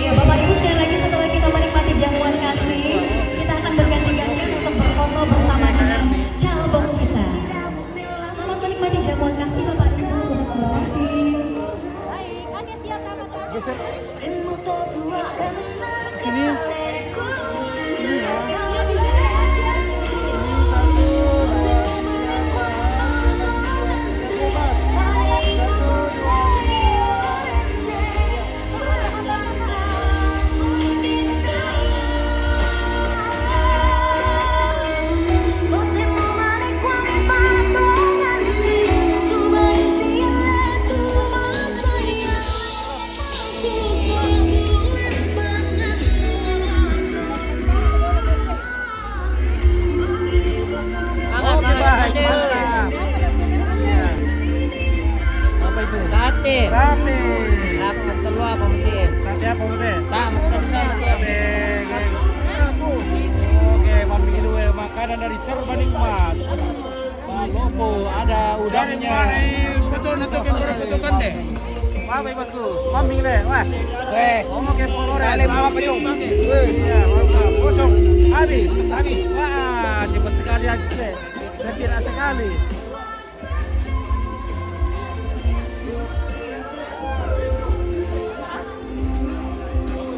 Iya, Bapak Ibu, sekali lagi setelah kita menikmati jamuan kasih, kita akan berganti-ganti untuk berfoto bersama dengan calon kita. Selamat menikmati jamuan kasih, Bapak Ibu. Terima kasih. Geser. Sini. Sini ya. Sini 1, 2, 3, 4, bebas. 1, Sate. Sate. Dapat telur apa mutin? Sate apa mute? Tak, makan sama tuh. Sate. Oke, mami dulu ya, makanan dari serba nikmat. Lobo, ada udangnya. Betul untuk yang foto-fotokan deh. Apa bosku? Mami le, wah. Oke, polores. Kali mau apa yung? Iya, mantap. Kosong. Habis. Wah, cepat sekali habis deh. Gembira sekali.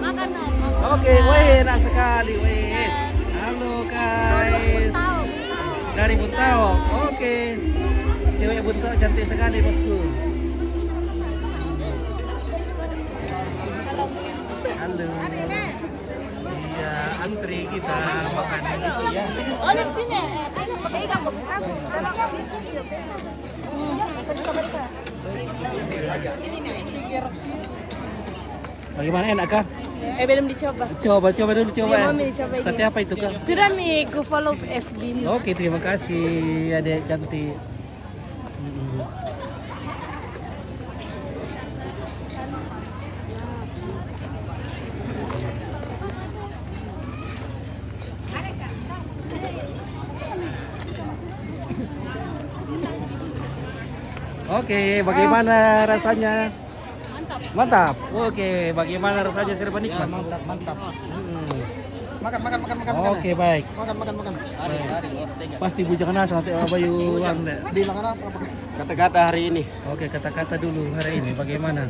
Makan dong. Oke, weh, enak sekali, weh. Halo guys. Dari Buntao. Oke. Cewek Buntao cantik sekali, bosku. Halo. Iya, antri kita makan itu ya. Oh, di sini. Pegang bos. Ini nih, ini biar. Bagaimana, enak kah? Belum dicoba. Coba dulu coba. Iya, Mami dicoba ini. Sate apa itu kak? Sudah Mi, ku follow FB. Oke, terima kasih adik cantik. Oke, bagaimana rasanya? Mantap. Oke, bagaimana rasanya serba nikmat? Mantap. Hmm. Makan. Oke, baik. Makan. Pasti bujangan asal nanti Bayu Ande. Bilang apa? Kata-kata hari ini. Oke, kata-kata dulu hari ini bagaimana?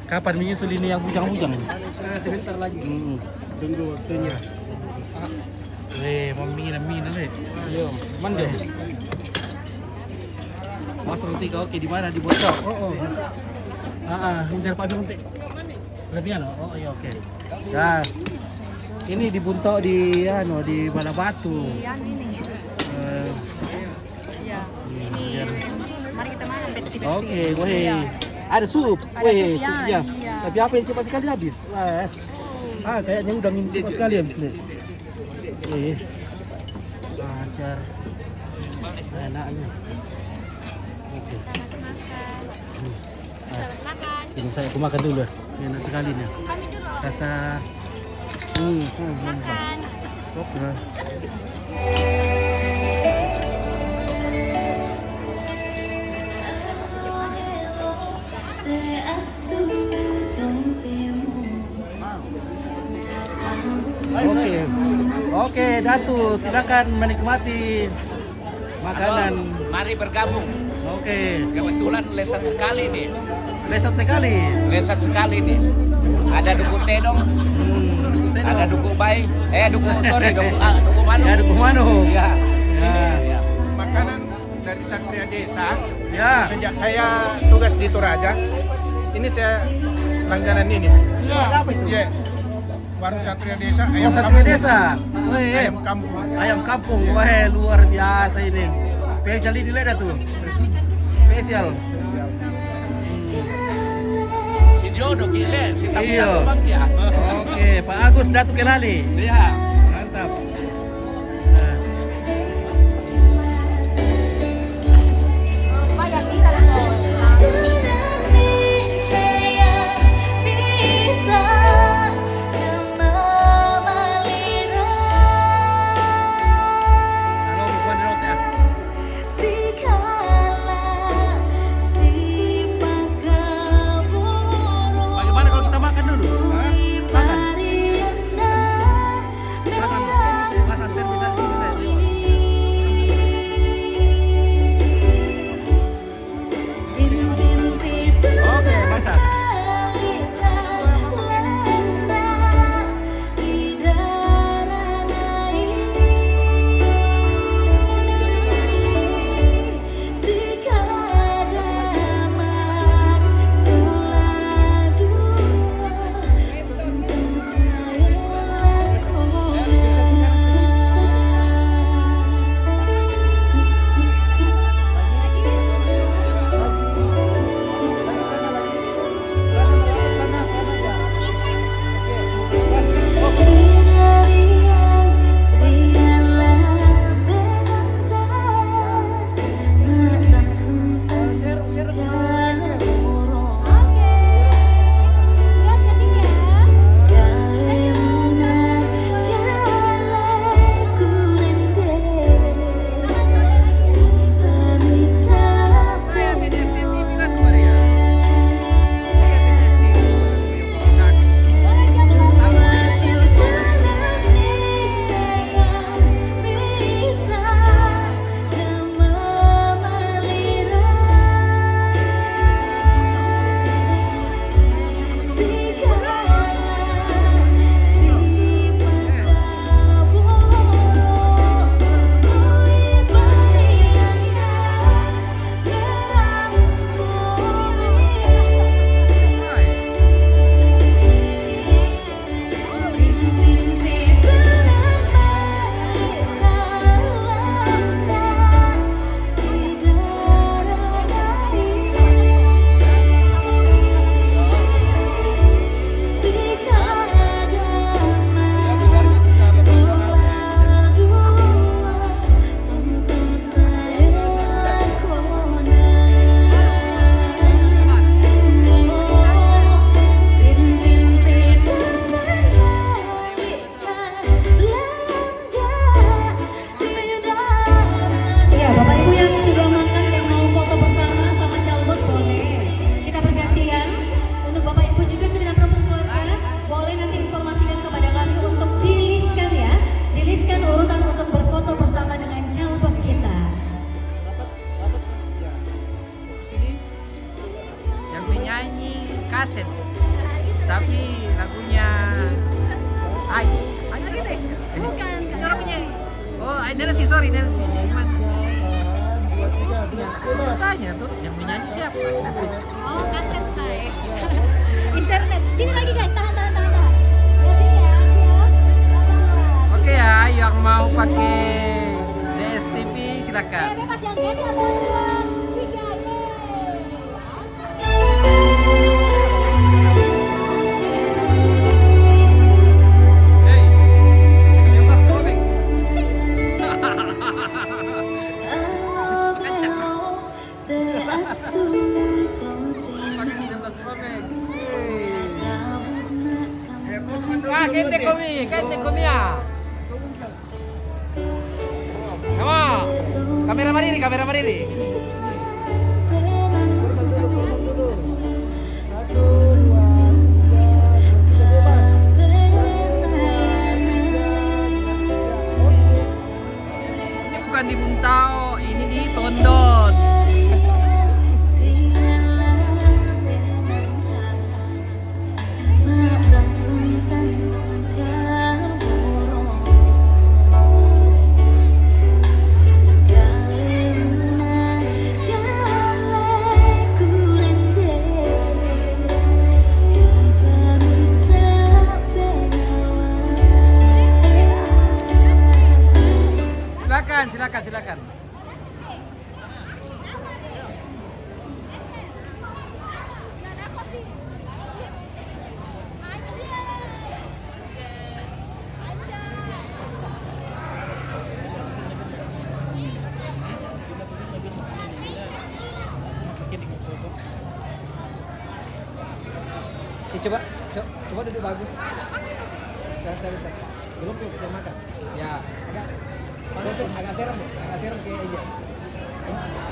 Kapan menyusul ini yang bujang-bujang? Sebentar lagi. Tunggu waktunya. Mina, Yo, mandi. Mas roti kau oke di mana? Di Bogor. Oh. Hintar Pak nanti. Lebihan. Oh iya oke. Nah, ini di Buntok di Balabatu. Iya, ini. Iya. Mari kita makan beti-beti. Oke, weh. Ada sup. Weh, supnya, supnya. iya. Tapi apa yang cepat sekali habis? Kayaknya udah minum cepat sekali habis nih. Ajar. Enaknya. Oke. Selamat makan. Ini aku makan dulu. Enak sekali nih. Kami dulu. Rasa Makan. Oke. Oke, Datu, silakan menikmati makanan. Mari bergabung. Oke, Kebetulan lesat sekali nih. lesat sekali. Lesat sekali nih. Ada duku tedong, ada duku bay, duku manu. Ya, duku manu. Ya. Ya. Makanan dari Satria Desa. Ya. Sejak saya tugas di Toraja, ini saya langganan ini. Ya. Apa itu? Iya. Warung Satria Desa, Ayam Satria Desa. Ayam kampung. Ayam kampung. Wah, luar biasa ini. Spesial ini ada tuh. Spesial. Si Jodoh kile, si tamu Iya. bang ya. Oke, Pak Agus Datu Kelali. Iya. Mantap. Banyak kita loh. Halo, bukan roti ya? Bagaimana kalau kita makan dulu? Hah? Makan. Makan. Oh, Nelsi, sorry Nelsi. Gimana? Tanya tuh, yang menyanyi siapa? Oh, kaset saya. Internet. Sini lagi guys, tahan. Ya sini ya, siap. Oke ya, yang mau pakai DSTV silakan. Bebas yang gacor, 1, 2, 3, Kente komi ya. Kamu, kamera mariri. Ini bukan di Buntao, ini di Tondon. Silakan. Coba duduk bagus. Bentar. Belum kita makan. Ya, agak serem kayak Angel.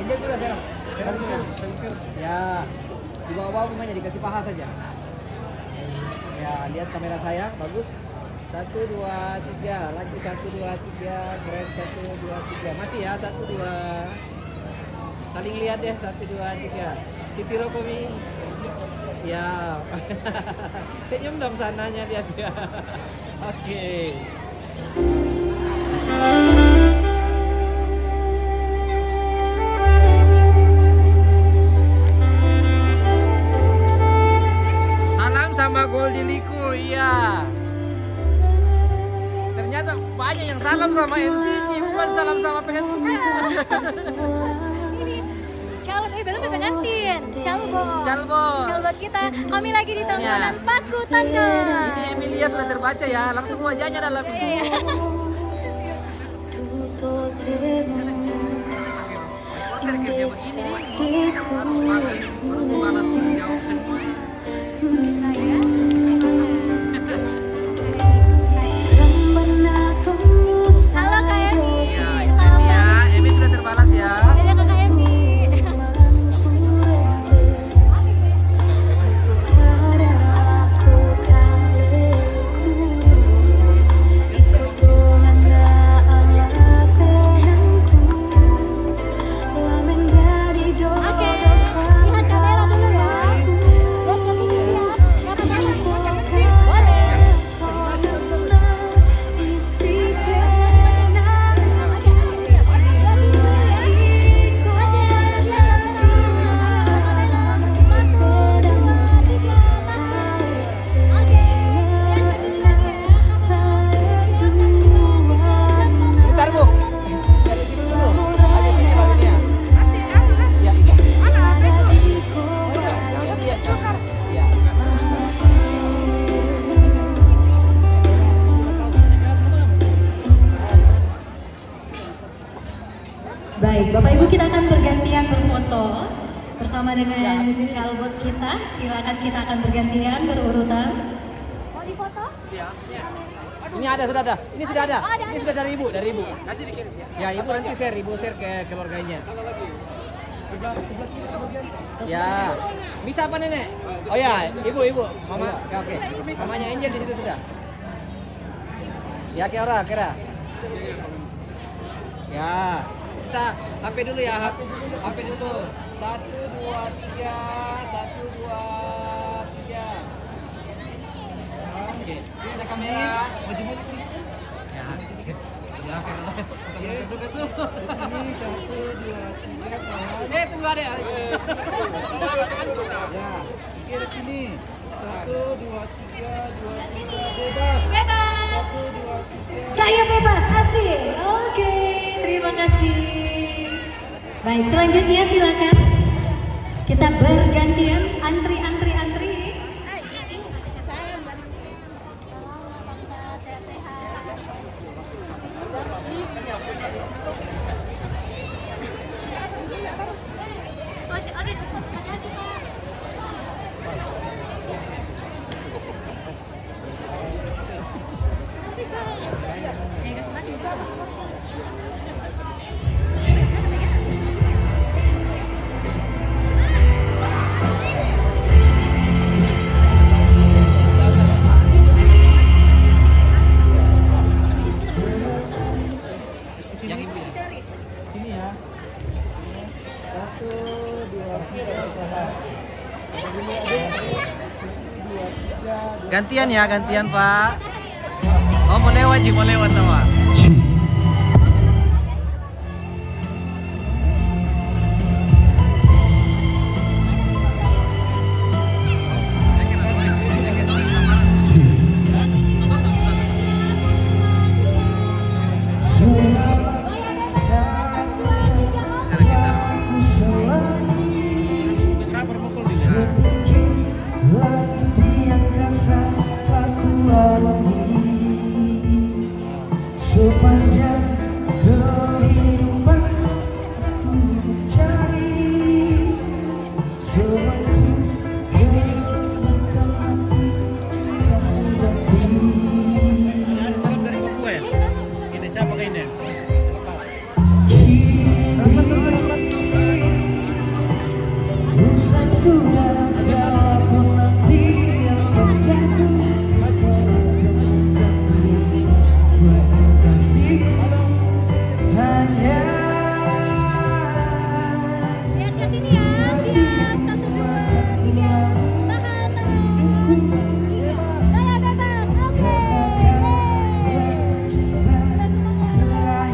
Angel juga serem. Ya, di bawah rumahnya dikasih paha saja. Ya, lihat kamera saya, bagus. 1, 2, 3, lagi 1, 2, 3, keren 1, 2, 3. Masih ya, 1, 2. Saling lihat ya, 1, 2, 3. Siti Rokomi. Ya. Senyum dong sananya lihat ya. Oke. Salam sama Goldiliku, iya. Ternyata banyak yang salam sama MCG, bukan salam sama pengen. Calon, belum pengantin. Calbot kita. Kami lagi di tongkrongan Paku Tondon. Ini Emilia sudah terbaca ya, langsung wajahnya dalam ini. Reporter kerja begini nih, harus membalas menjawab semua. Halo Kak Emi. Ya, Emi sudah terbalas ya. Dadah Kak Emi. Baik, Bapak Ibu kita akan bergantian berfoto bersama dengan Calbot kita. Silakan kita akan bergantian berurutan. Mau difoto? Iya. Ini sudah ada. Ini sudah ada. Oh, ada. Ini sudah dari ibu. Nanti dikirim ya. Ya, ibu nanti ibu share ke keluarganya. Ya. Bisa apa nenek? Oh ya, ibu. Mama. Oke. Mamanya Angel di situ sudah. Ya, kira. Ya. Kita HP dulu ya, HP dulu. 1, 2, 3, 1, 2, 3. Oke, ini ada kamera. Maju sedikit. Ya, dulu. Sini 1, 2, 3 tahan. Tunggu ada. Ya, kiri sini. 1, 2, 3, 2, 3, bebas. Bebas. 1, 2, 3. Gaya bebas, asik. Oke, terima kasih. Baik, selanjutnya silakan. Kita bergantian antri. Sini ya. 1, 2, 3 tahan. Gantian ya, gantian Pak. Oh mau lewat tuh Pak. Fotografer mukul nih. Ada salam dari Buku ya? Ini siapa kayak ini? Lihat ke sini ya, siap. 1, 2, 3. Tahan. Gaya bebas, oke. Sudah semuanya.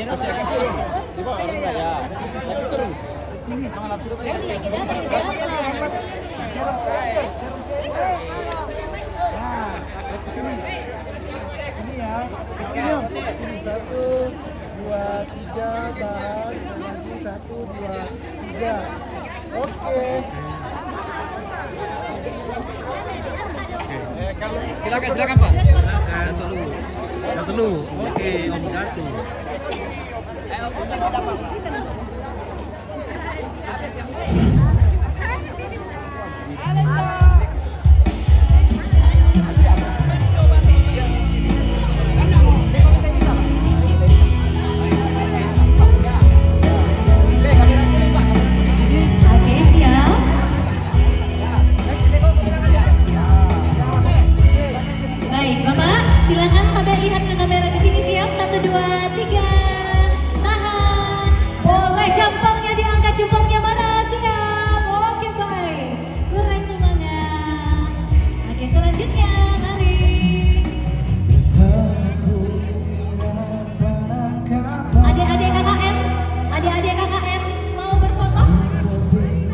Kasih agak turun. Coba orang ya. Lagi turun. Jangan lapor ke Kita dari berapa? Ini ya, kecil. Sini 1, 2, 3, tahan. Lagi 1, 2, 3. Oke. Silakan Pak. Satu dulu. Oke, Om satu. Oke, siap. Baik, Bapak, silakan pada lihat ke kamera di sini, siap. 1, 2, 3. Tahan. Boleh jempolnya diangkat, jempolnya mana? Siap. Oke, baik. Keren semangat. Oke, selanjutnya lari. Adik-adik KKN, adik-adik KKN mau berfoto?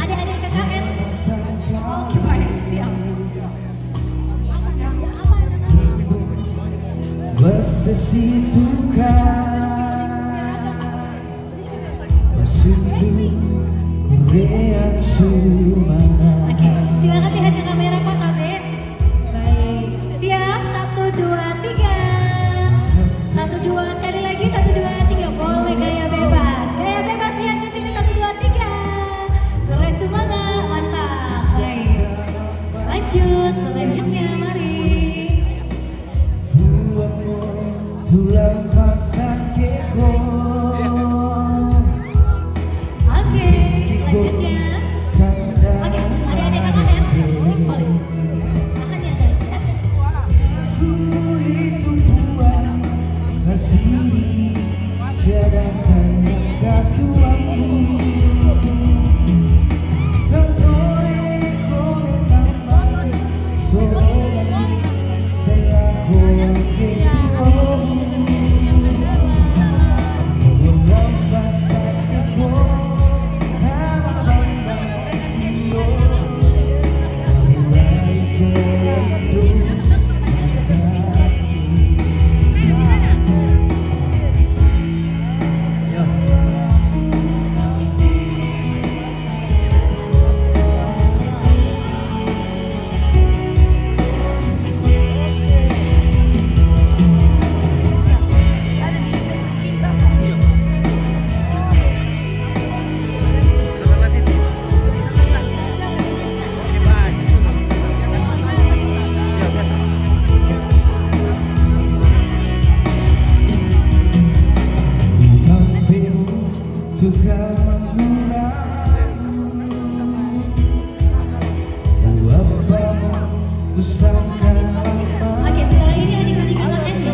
Adik-adik KKN. Oke, baik, siap. Bersesi duka bersungguh reak sumana. Oke, silakan lihat ke kamera Pak Kabit. Baik, siap. 1, 2, 3. 1, 2, sekali lagi. 1, 2, 3. Boleh gaya bebas. Gaya bebas lihat ke sini. 1, 2, 3. Keren semangat, mantap. Baik. Lanjut, selanjutnya mari. Tulang makan keko. Oke, selanjutnya. Oke, adik-adik KKN. Boleh. Tahan ya, guys. Itu buat kasih tiada hanya katuaku. Sesore kore taman, sore saya kore keko. Oke, setelah ini adik-adik KKN ya.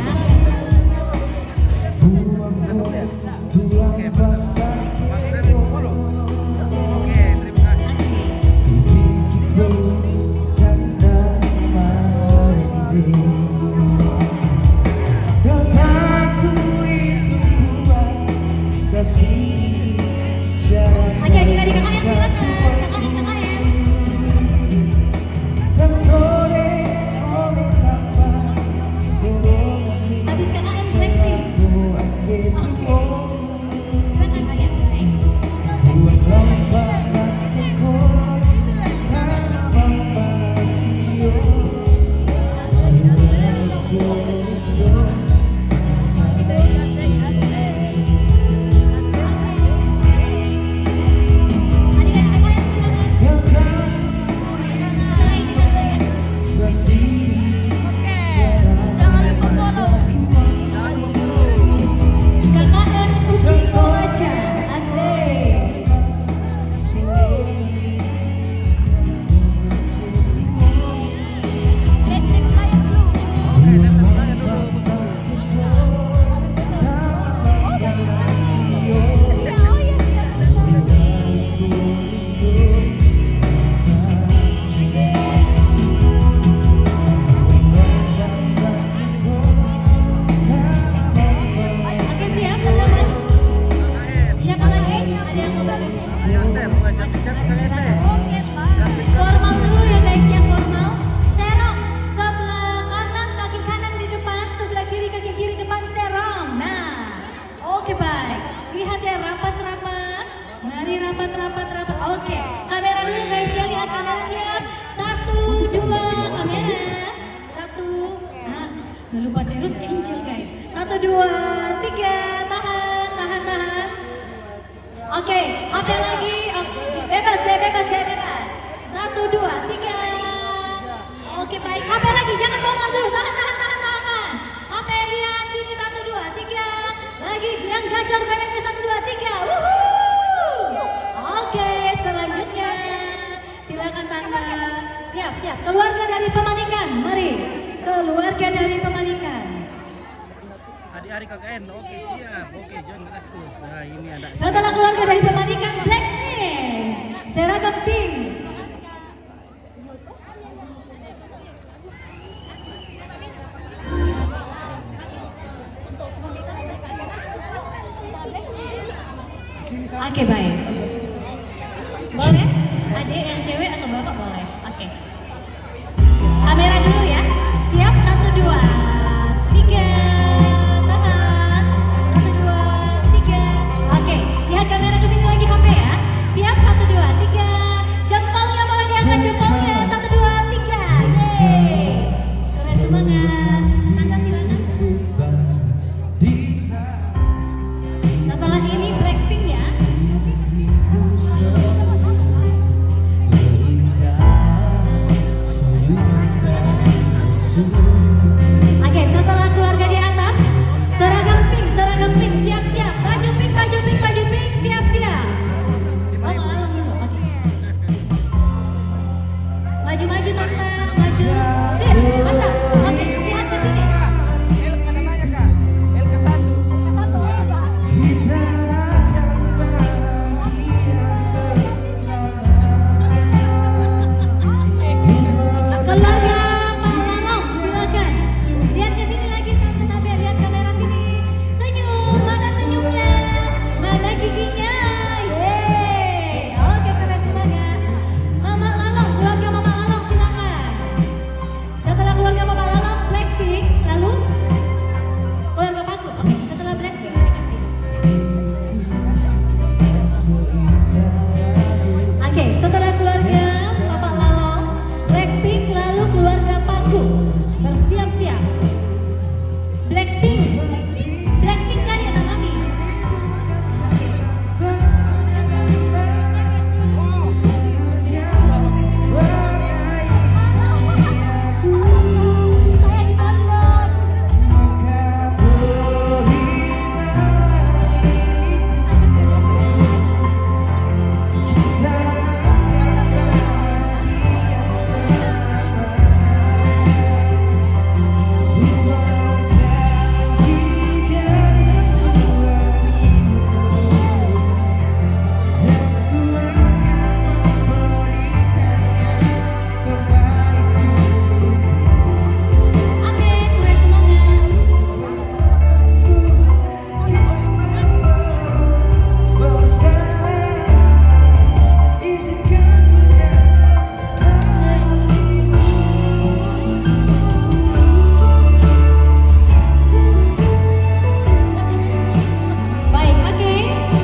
2, 3, tahan. Oke, apa lagi? Bebas. 1, 2, 3. Oke, baik. Apa lagi? Jangan bongkar dulu. Tahan. Oke, lihat sini 1, 2, 3. Lagi yang gajah kayaknya 1, 2, 3. Oke, selanjutnya silakan tanda. Siap. Keluarga dari pemanikan, mari. Keluarga dari pemanikan. Adik-adik KKN, oke siap. Oke, John Gastus. Nah, ini ada. Setelah keluarga dari pemanikan, Blackpink, seragam pink. Oke, baik. Boleh? Adik yang cewek atau bapak boleh? Oke. Kamera dulu ya. Siap, 1, 2, 3. Tahan. 1, 2, 3. Oke, lihat kamera ke sini lagi HP ya. Siap, 1, 2, 3. Jempolnya boleh diangkat jempolnya. 1, 2, 3. Yeay. Keren semangat. Tanda silakan. Setelah ini Blackpink ya. Oke, setelah keluarga di atas, seragam pink, siap. Baju pink, siap. Oh, alam dulu, oke. Maju, Tante, maju. Sip, mantap. Oke, lihat ke sini. L ke namanya kak? L ke 1. Keluarga Malalong, silakan. Lihat ke sini lagi, Tante Nabe, lihat kamera sini. Senyum, mana senyumnya? Mana giginya? Yeay. Oke, keren semangat. Mama Lalong, keluarga Mama Lalong, silakan. Setelah keluarga Mama Lalong, Blackpink, lalu keluarga Paku. Oke, setelah Blackpink, oke, setelah keluarga Bapak Lalong, Blackpink, lalu keluarga Paku. Bersiap-siap. Blackpink kan ya namanya. Saya ditonton. Oke, keren semangat. Baik, oke.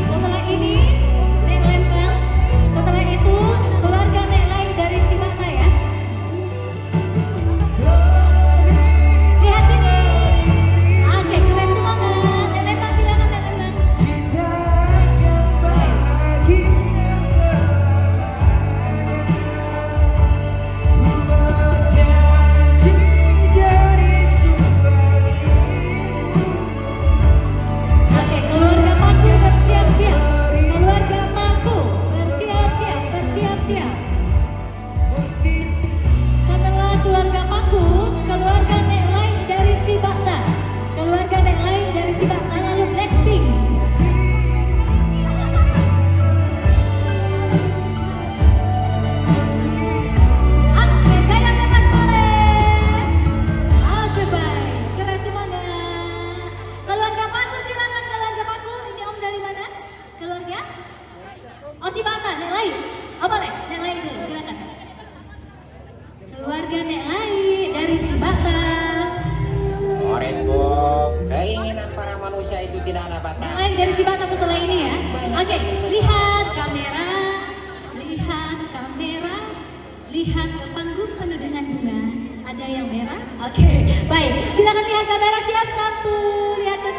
Setelah ini Nek Lempel. Setelah itu keluarga Nek Lain dari Cibata ya. Lihat sini. Oke, keren semangat. Nek Lempel, silakan Nek Lempel. Oke, keluarga Paku bersiap-siap. Keluarga Paku bersiap-siap. Setelah keluarga Paku, keluarga Nek Lain dari Cibata. Lalu Blackpink. Oke, saya bebas boleh. Oke, baik. Keren semangat. Keluarga Paku, silakan keluarga Paku. Ini om dari mana? Keluarga? Oh, Cibata, Nek Lain. Oh, boleh. Nek Lain dulu, silakan. Keluarga Nek Lain dari Cibata. Orenbo, keinginan para manusia itu tidak ada batas. Nek Lain dari Cibata setelah ini ya. Oke, lihat kamera. Lihat ke panggung penuh dengan bunga. Ada yang merah? Oke, baik. Silakan lihat kamera, siap 1. Lihat ke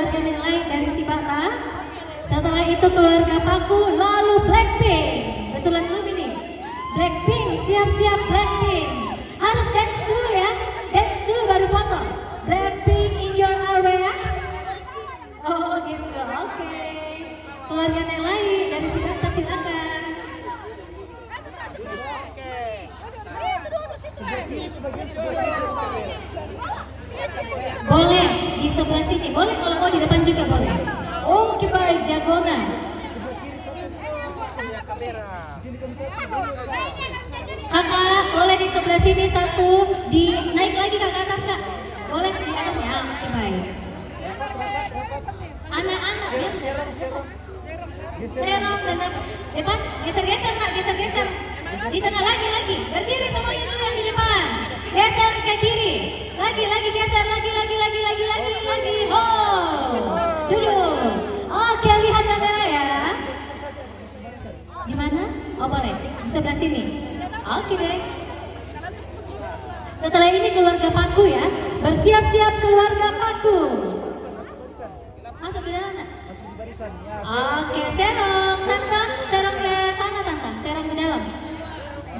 keluarga lain dari Sibata. Setelah itu keluarga Paku, lalu Blackpink. Betulan belum ini? Blackpink, siap-siap Blackpink. Harus dance dulu ya, dance dulu baru foto. Blackpink in your area. Oh gitu, oke. Keluarga yang lain dari Sibata silakan. Boleh di sebelah sini, boleh kalau mau di depan juga boleh. Oke baik, jagoan. Kakak, boleh di sebelah sini satu, di naik lagi kakak atas kak. Boleh di atas ya, oke baik. Anak-anak ya. Serong dan depan, geser-geser kak, geser-geser. Di tengah lagi, berdiri semuanya dulu yang di depan. Geser ke kiri, lagi geser, lagi. Ho, duduk. Oke, lihat kamera ya. Di mana? Oh boleh, di sebelah sini. Oke deh. Setelah ini keluarga Paku ya, bersiap-siap keluarga Paku. Masuk di dalam nak? Oke, serong ke sana tante, serong ke dalam.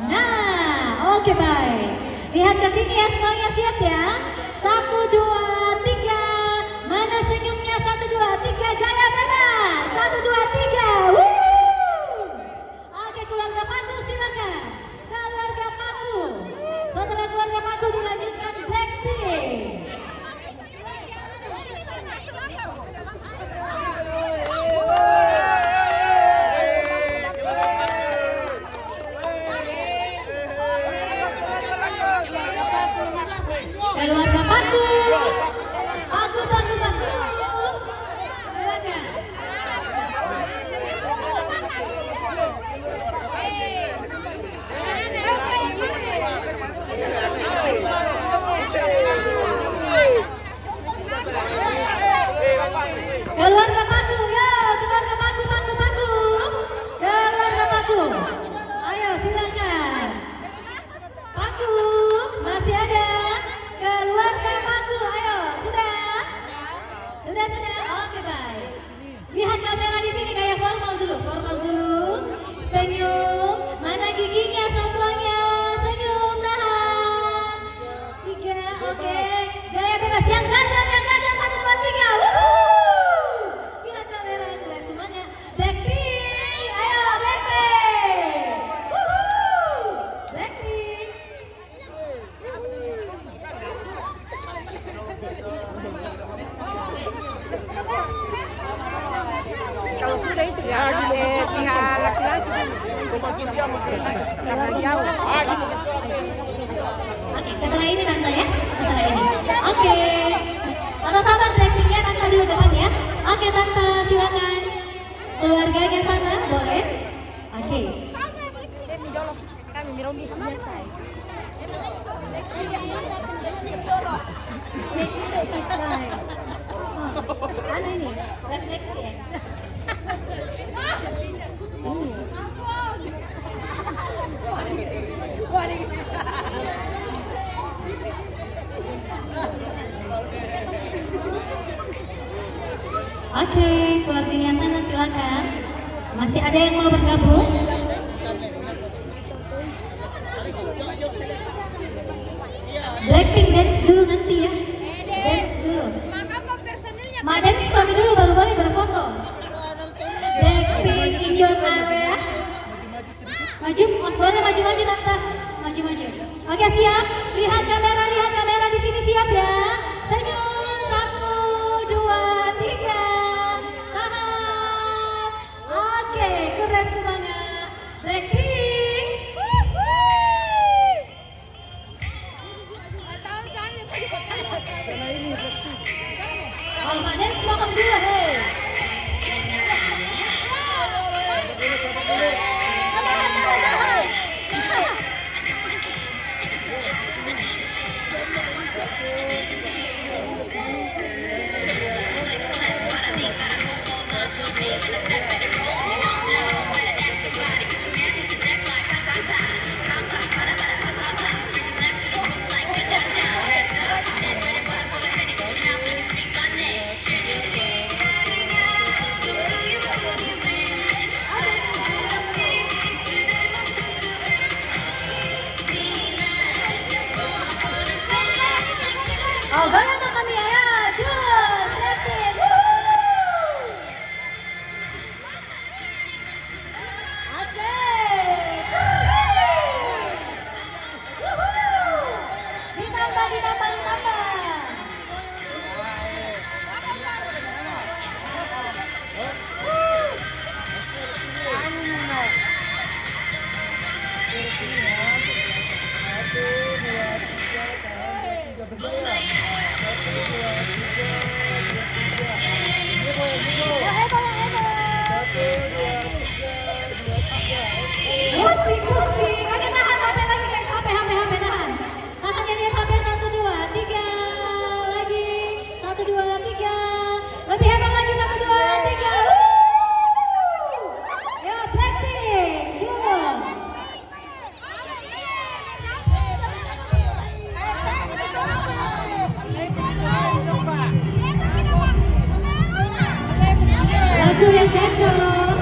Nah, oke baik. Lihat ke sini ya semuanya, siap ya. 1, 2, 3. Mana senyumnya? 1, 2, 3. Gaya bebas. 1, 2, 3. Oke, keluarga Paku silakan. Keluarga Paku. Setelah keluarga Paku dilanjutkan Blackpink. Keluarga Paku. Paku. Silakan. Keluarga Paku, ya, keluarga Paku. Keluarga Paku. Ayo silakan. Paku, masih ada. Keluarga Paku, ayo, sudah. Oke baik. Lihat kamera di sini kayak formal dulu. Senyum. Mana giginya semuanya? Senyum, tahan. 3, oke. Gaya bebas yang gajah 1, 2, 3. Lihat kamera dulu semuanya. Blackpink, ayo Blackpink. Blackpink. Kalau sudah itu ya, pihak laki-laki karena jauh. Oke, setelah ini tante ya, setelah ini. Oke, tante sabar Blackpinknya tante dulu depan ya. Oke tante silakan. Keluarganya sana boleh. Oke. Kami Mirondi selesai. Ano ini? Reflex ya. Oke, keluarganya sana silakan. Masih ada yang mau bergabung? Blackpink dance dulu nanti ya. Dance dulu. Ma dance kami dulu baru boleh berfoto. Blackpink in your area. Maju, boleh maju tante. Maju. Oke siap. Lihat kamera di sini siap ya. Senyum 1, 2, 3. Tahan. Oke, keren semangat. Blackpink. Mama dance mau kami dulu, hei. Oh, goyang dong kami ya. Cus, liatin. Wuh. Asik. Wuh. Ditambah, ditambah, ditambah. Kursi, kaki tahan, HP lagi guys, HP tahan. Tangannya lihat HP 1, 2, 3, lagi 1, 2, 3, lebih hebat lagi 1, 2, 3. Ya Blackpink, yuk. Lagu yang cocok.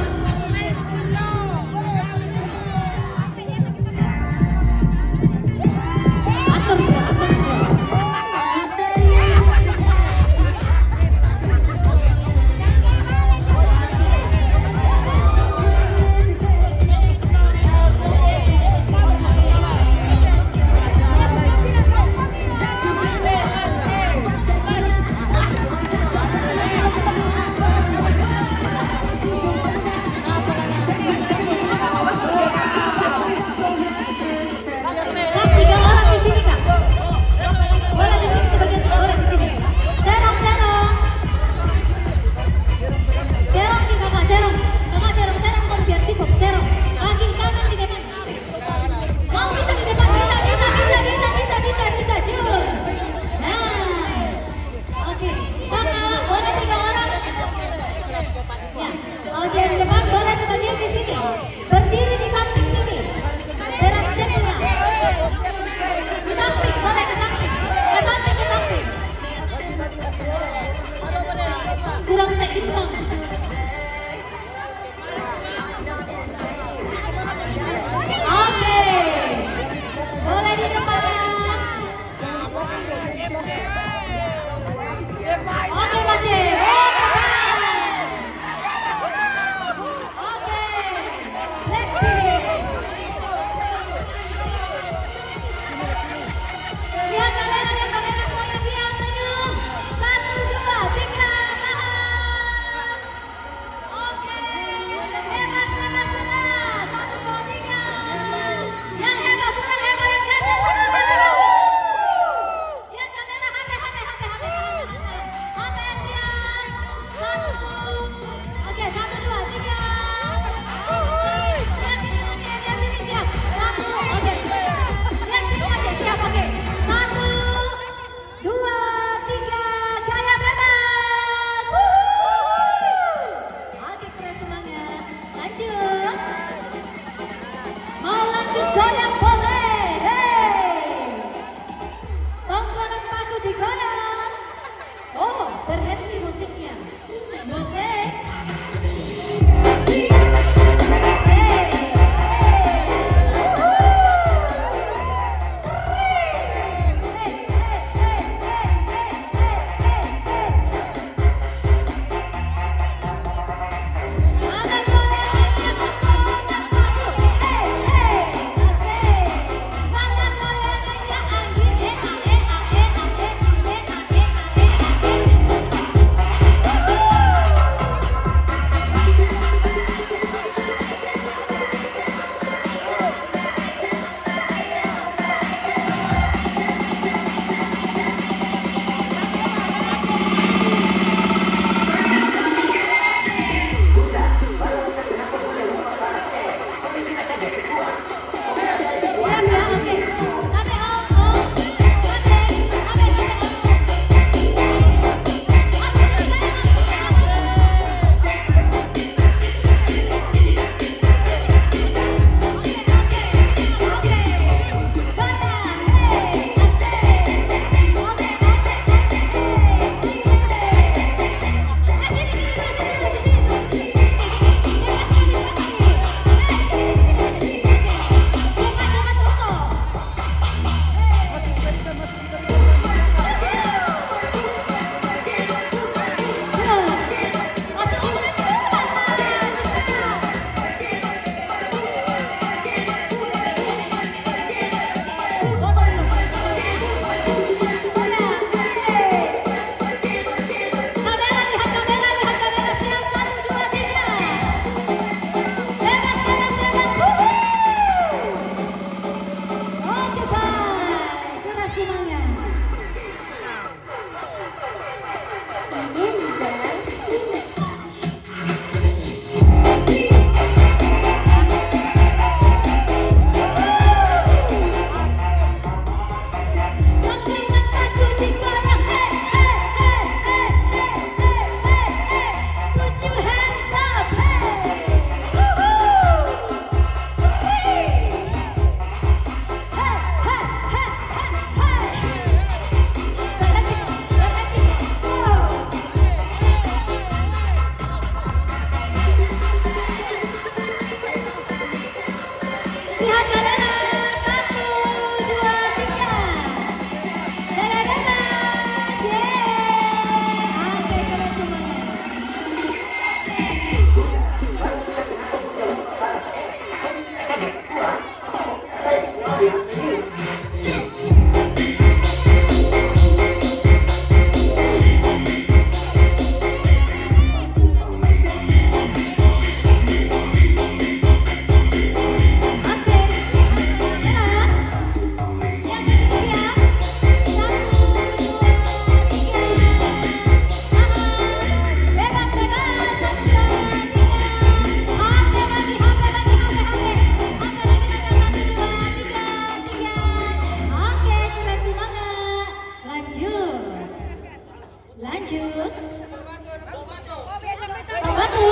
Batu.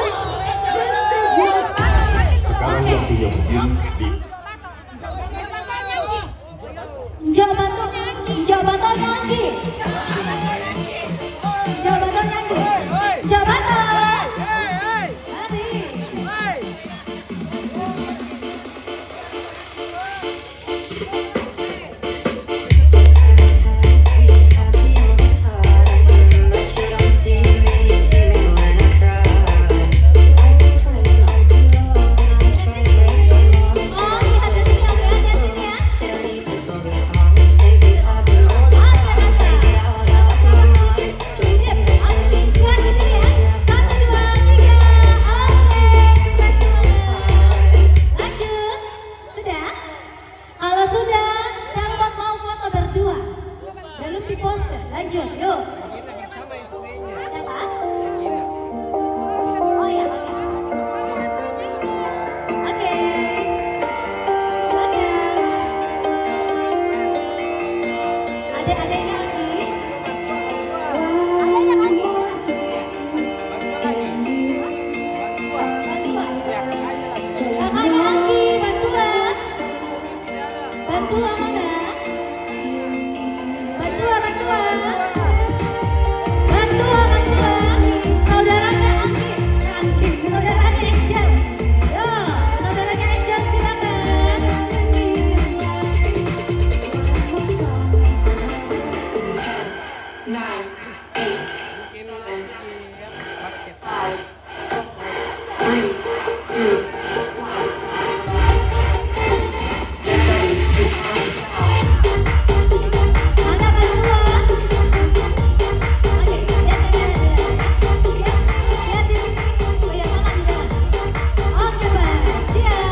Sekarang waktunya berdiri di Jabatan nyanyi. Jabatan nyanyi. Jabatan nyanyi. Jabatan. Lanjut, yuk. Siapa? Oh ya, oke. Oke. Adek-adeknya lagi. Adeknya lagi. Kakaknya lagi, bantuan. Bantuan mana? Bantuan. Saudaranya saudaranya Angel. Yo, saudaranya Angel silakan. Mana bantuan? Oke, lihat. Lihat di sini. Oh ya, mana di dalam? Oke, baik. Siap.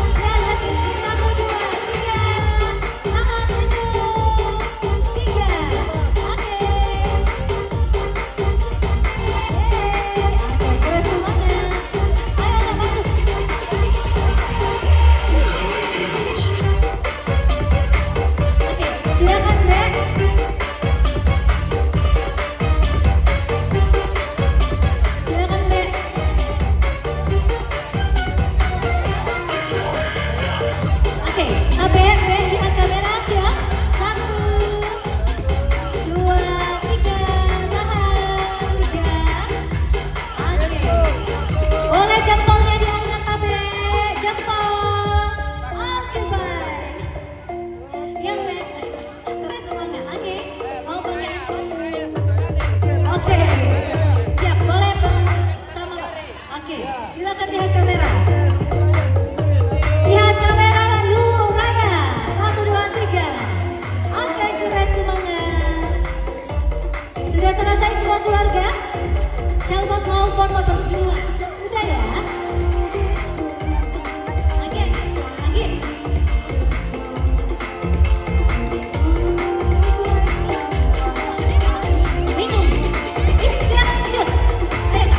Lihat di sini. 1, 2, 3. Tangan tunjuk. 3. Oke. Oke, terus semangat. Ayo, Anda masuk. Oke, silakan, Dek. Silakan, Dek. Oke, ABF lihat kamera ya. 1, 2, 3, tahan 3. Oke. Boleh jempolnya diangkat KB, jempol. Oke, baik. Yang keren semuanya. Oke, mau pakai. Oke, siap. Boleh bersama. Oke, silakan lihat kamera. Lihat kamera dulu, Raya. 1, 2, 3. Oke, keren semangat. Sudah selesai semua keluarga? Shalbot mau foto berdua. Sudah ya? Lagi. Minum. Silakan lanjut. Ayo.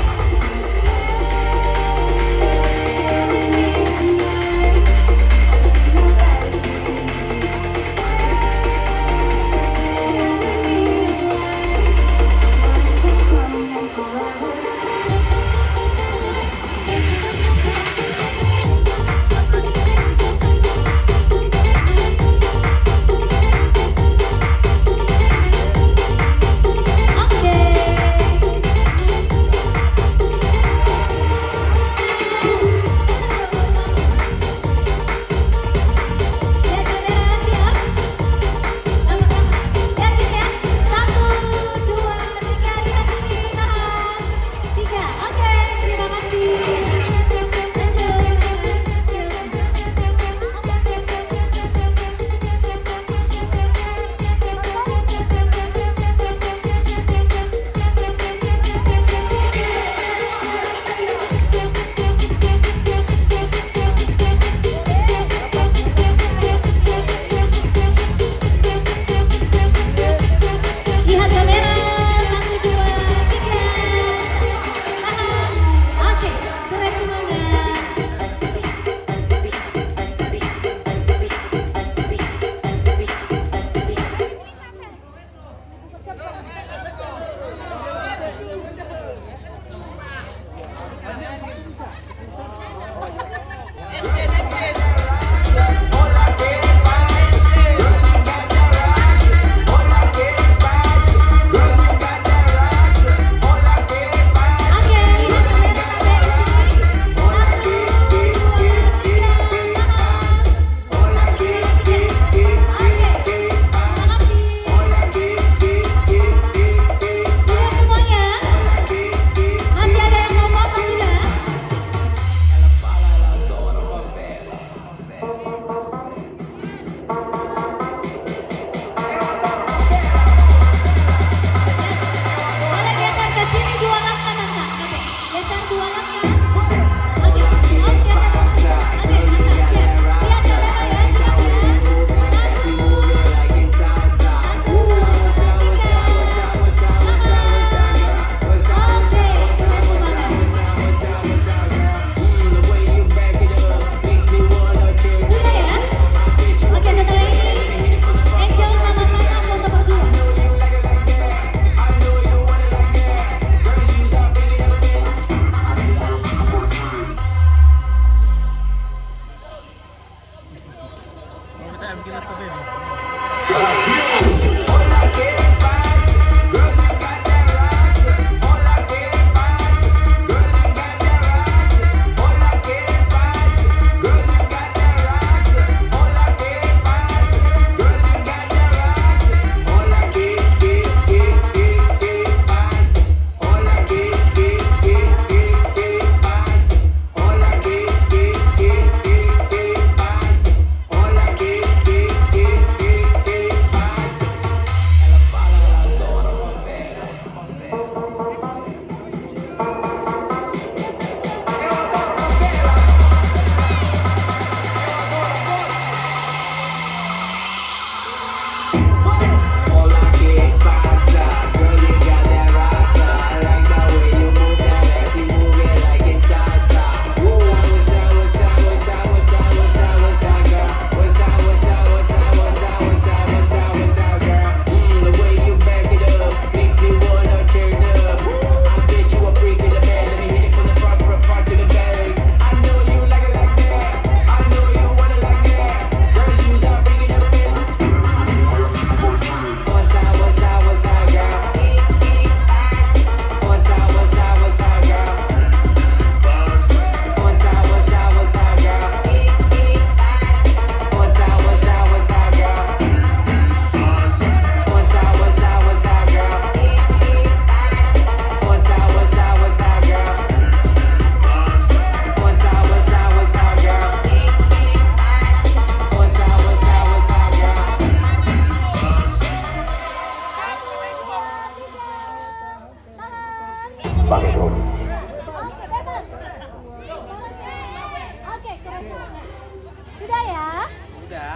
Sudah ya? Sudah.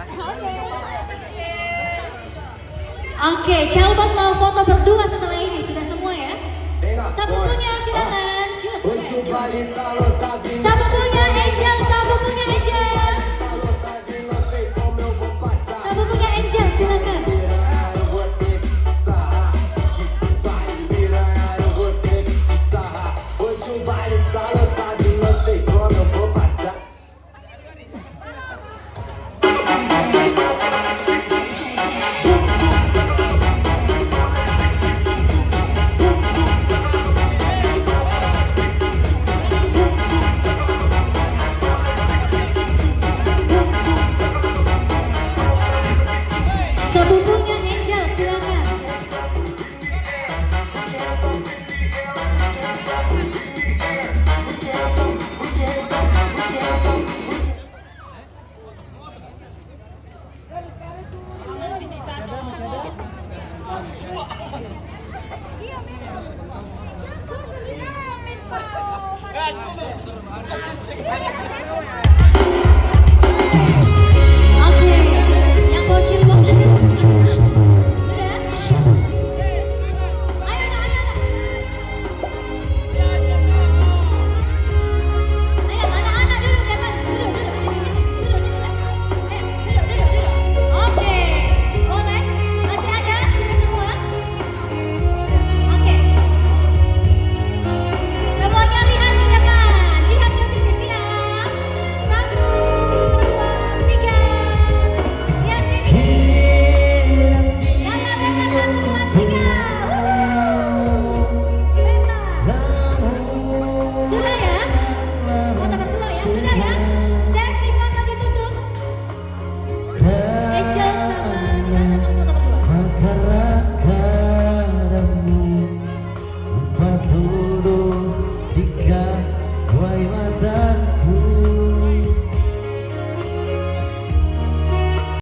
Oke, Calvin mau foto berdua setelah ini. Sudah semua ya? Sabukunya silakan. Sabukunya Angel, sabukunya Angel. Sabukunya Angel, silakan. Sabuku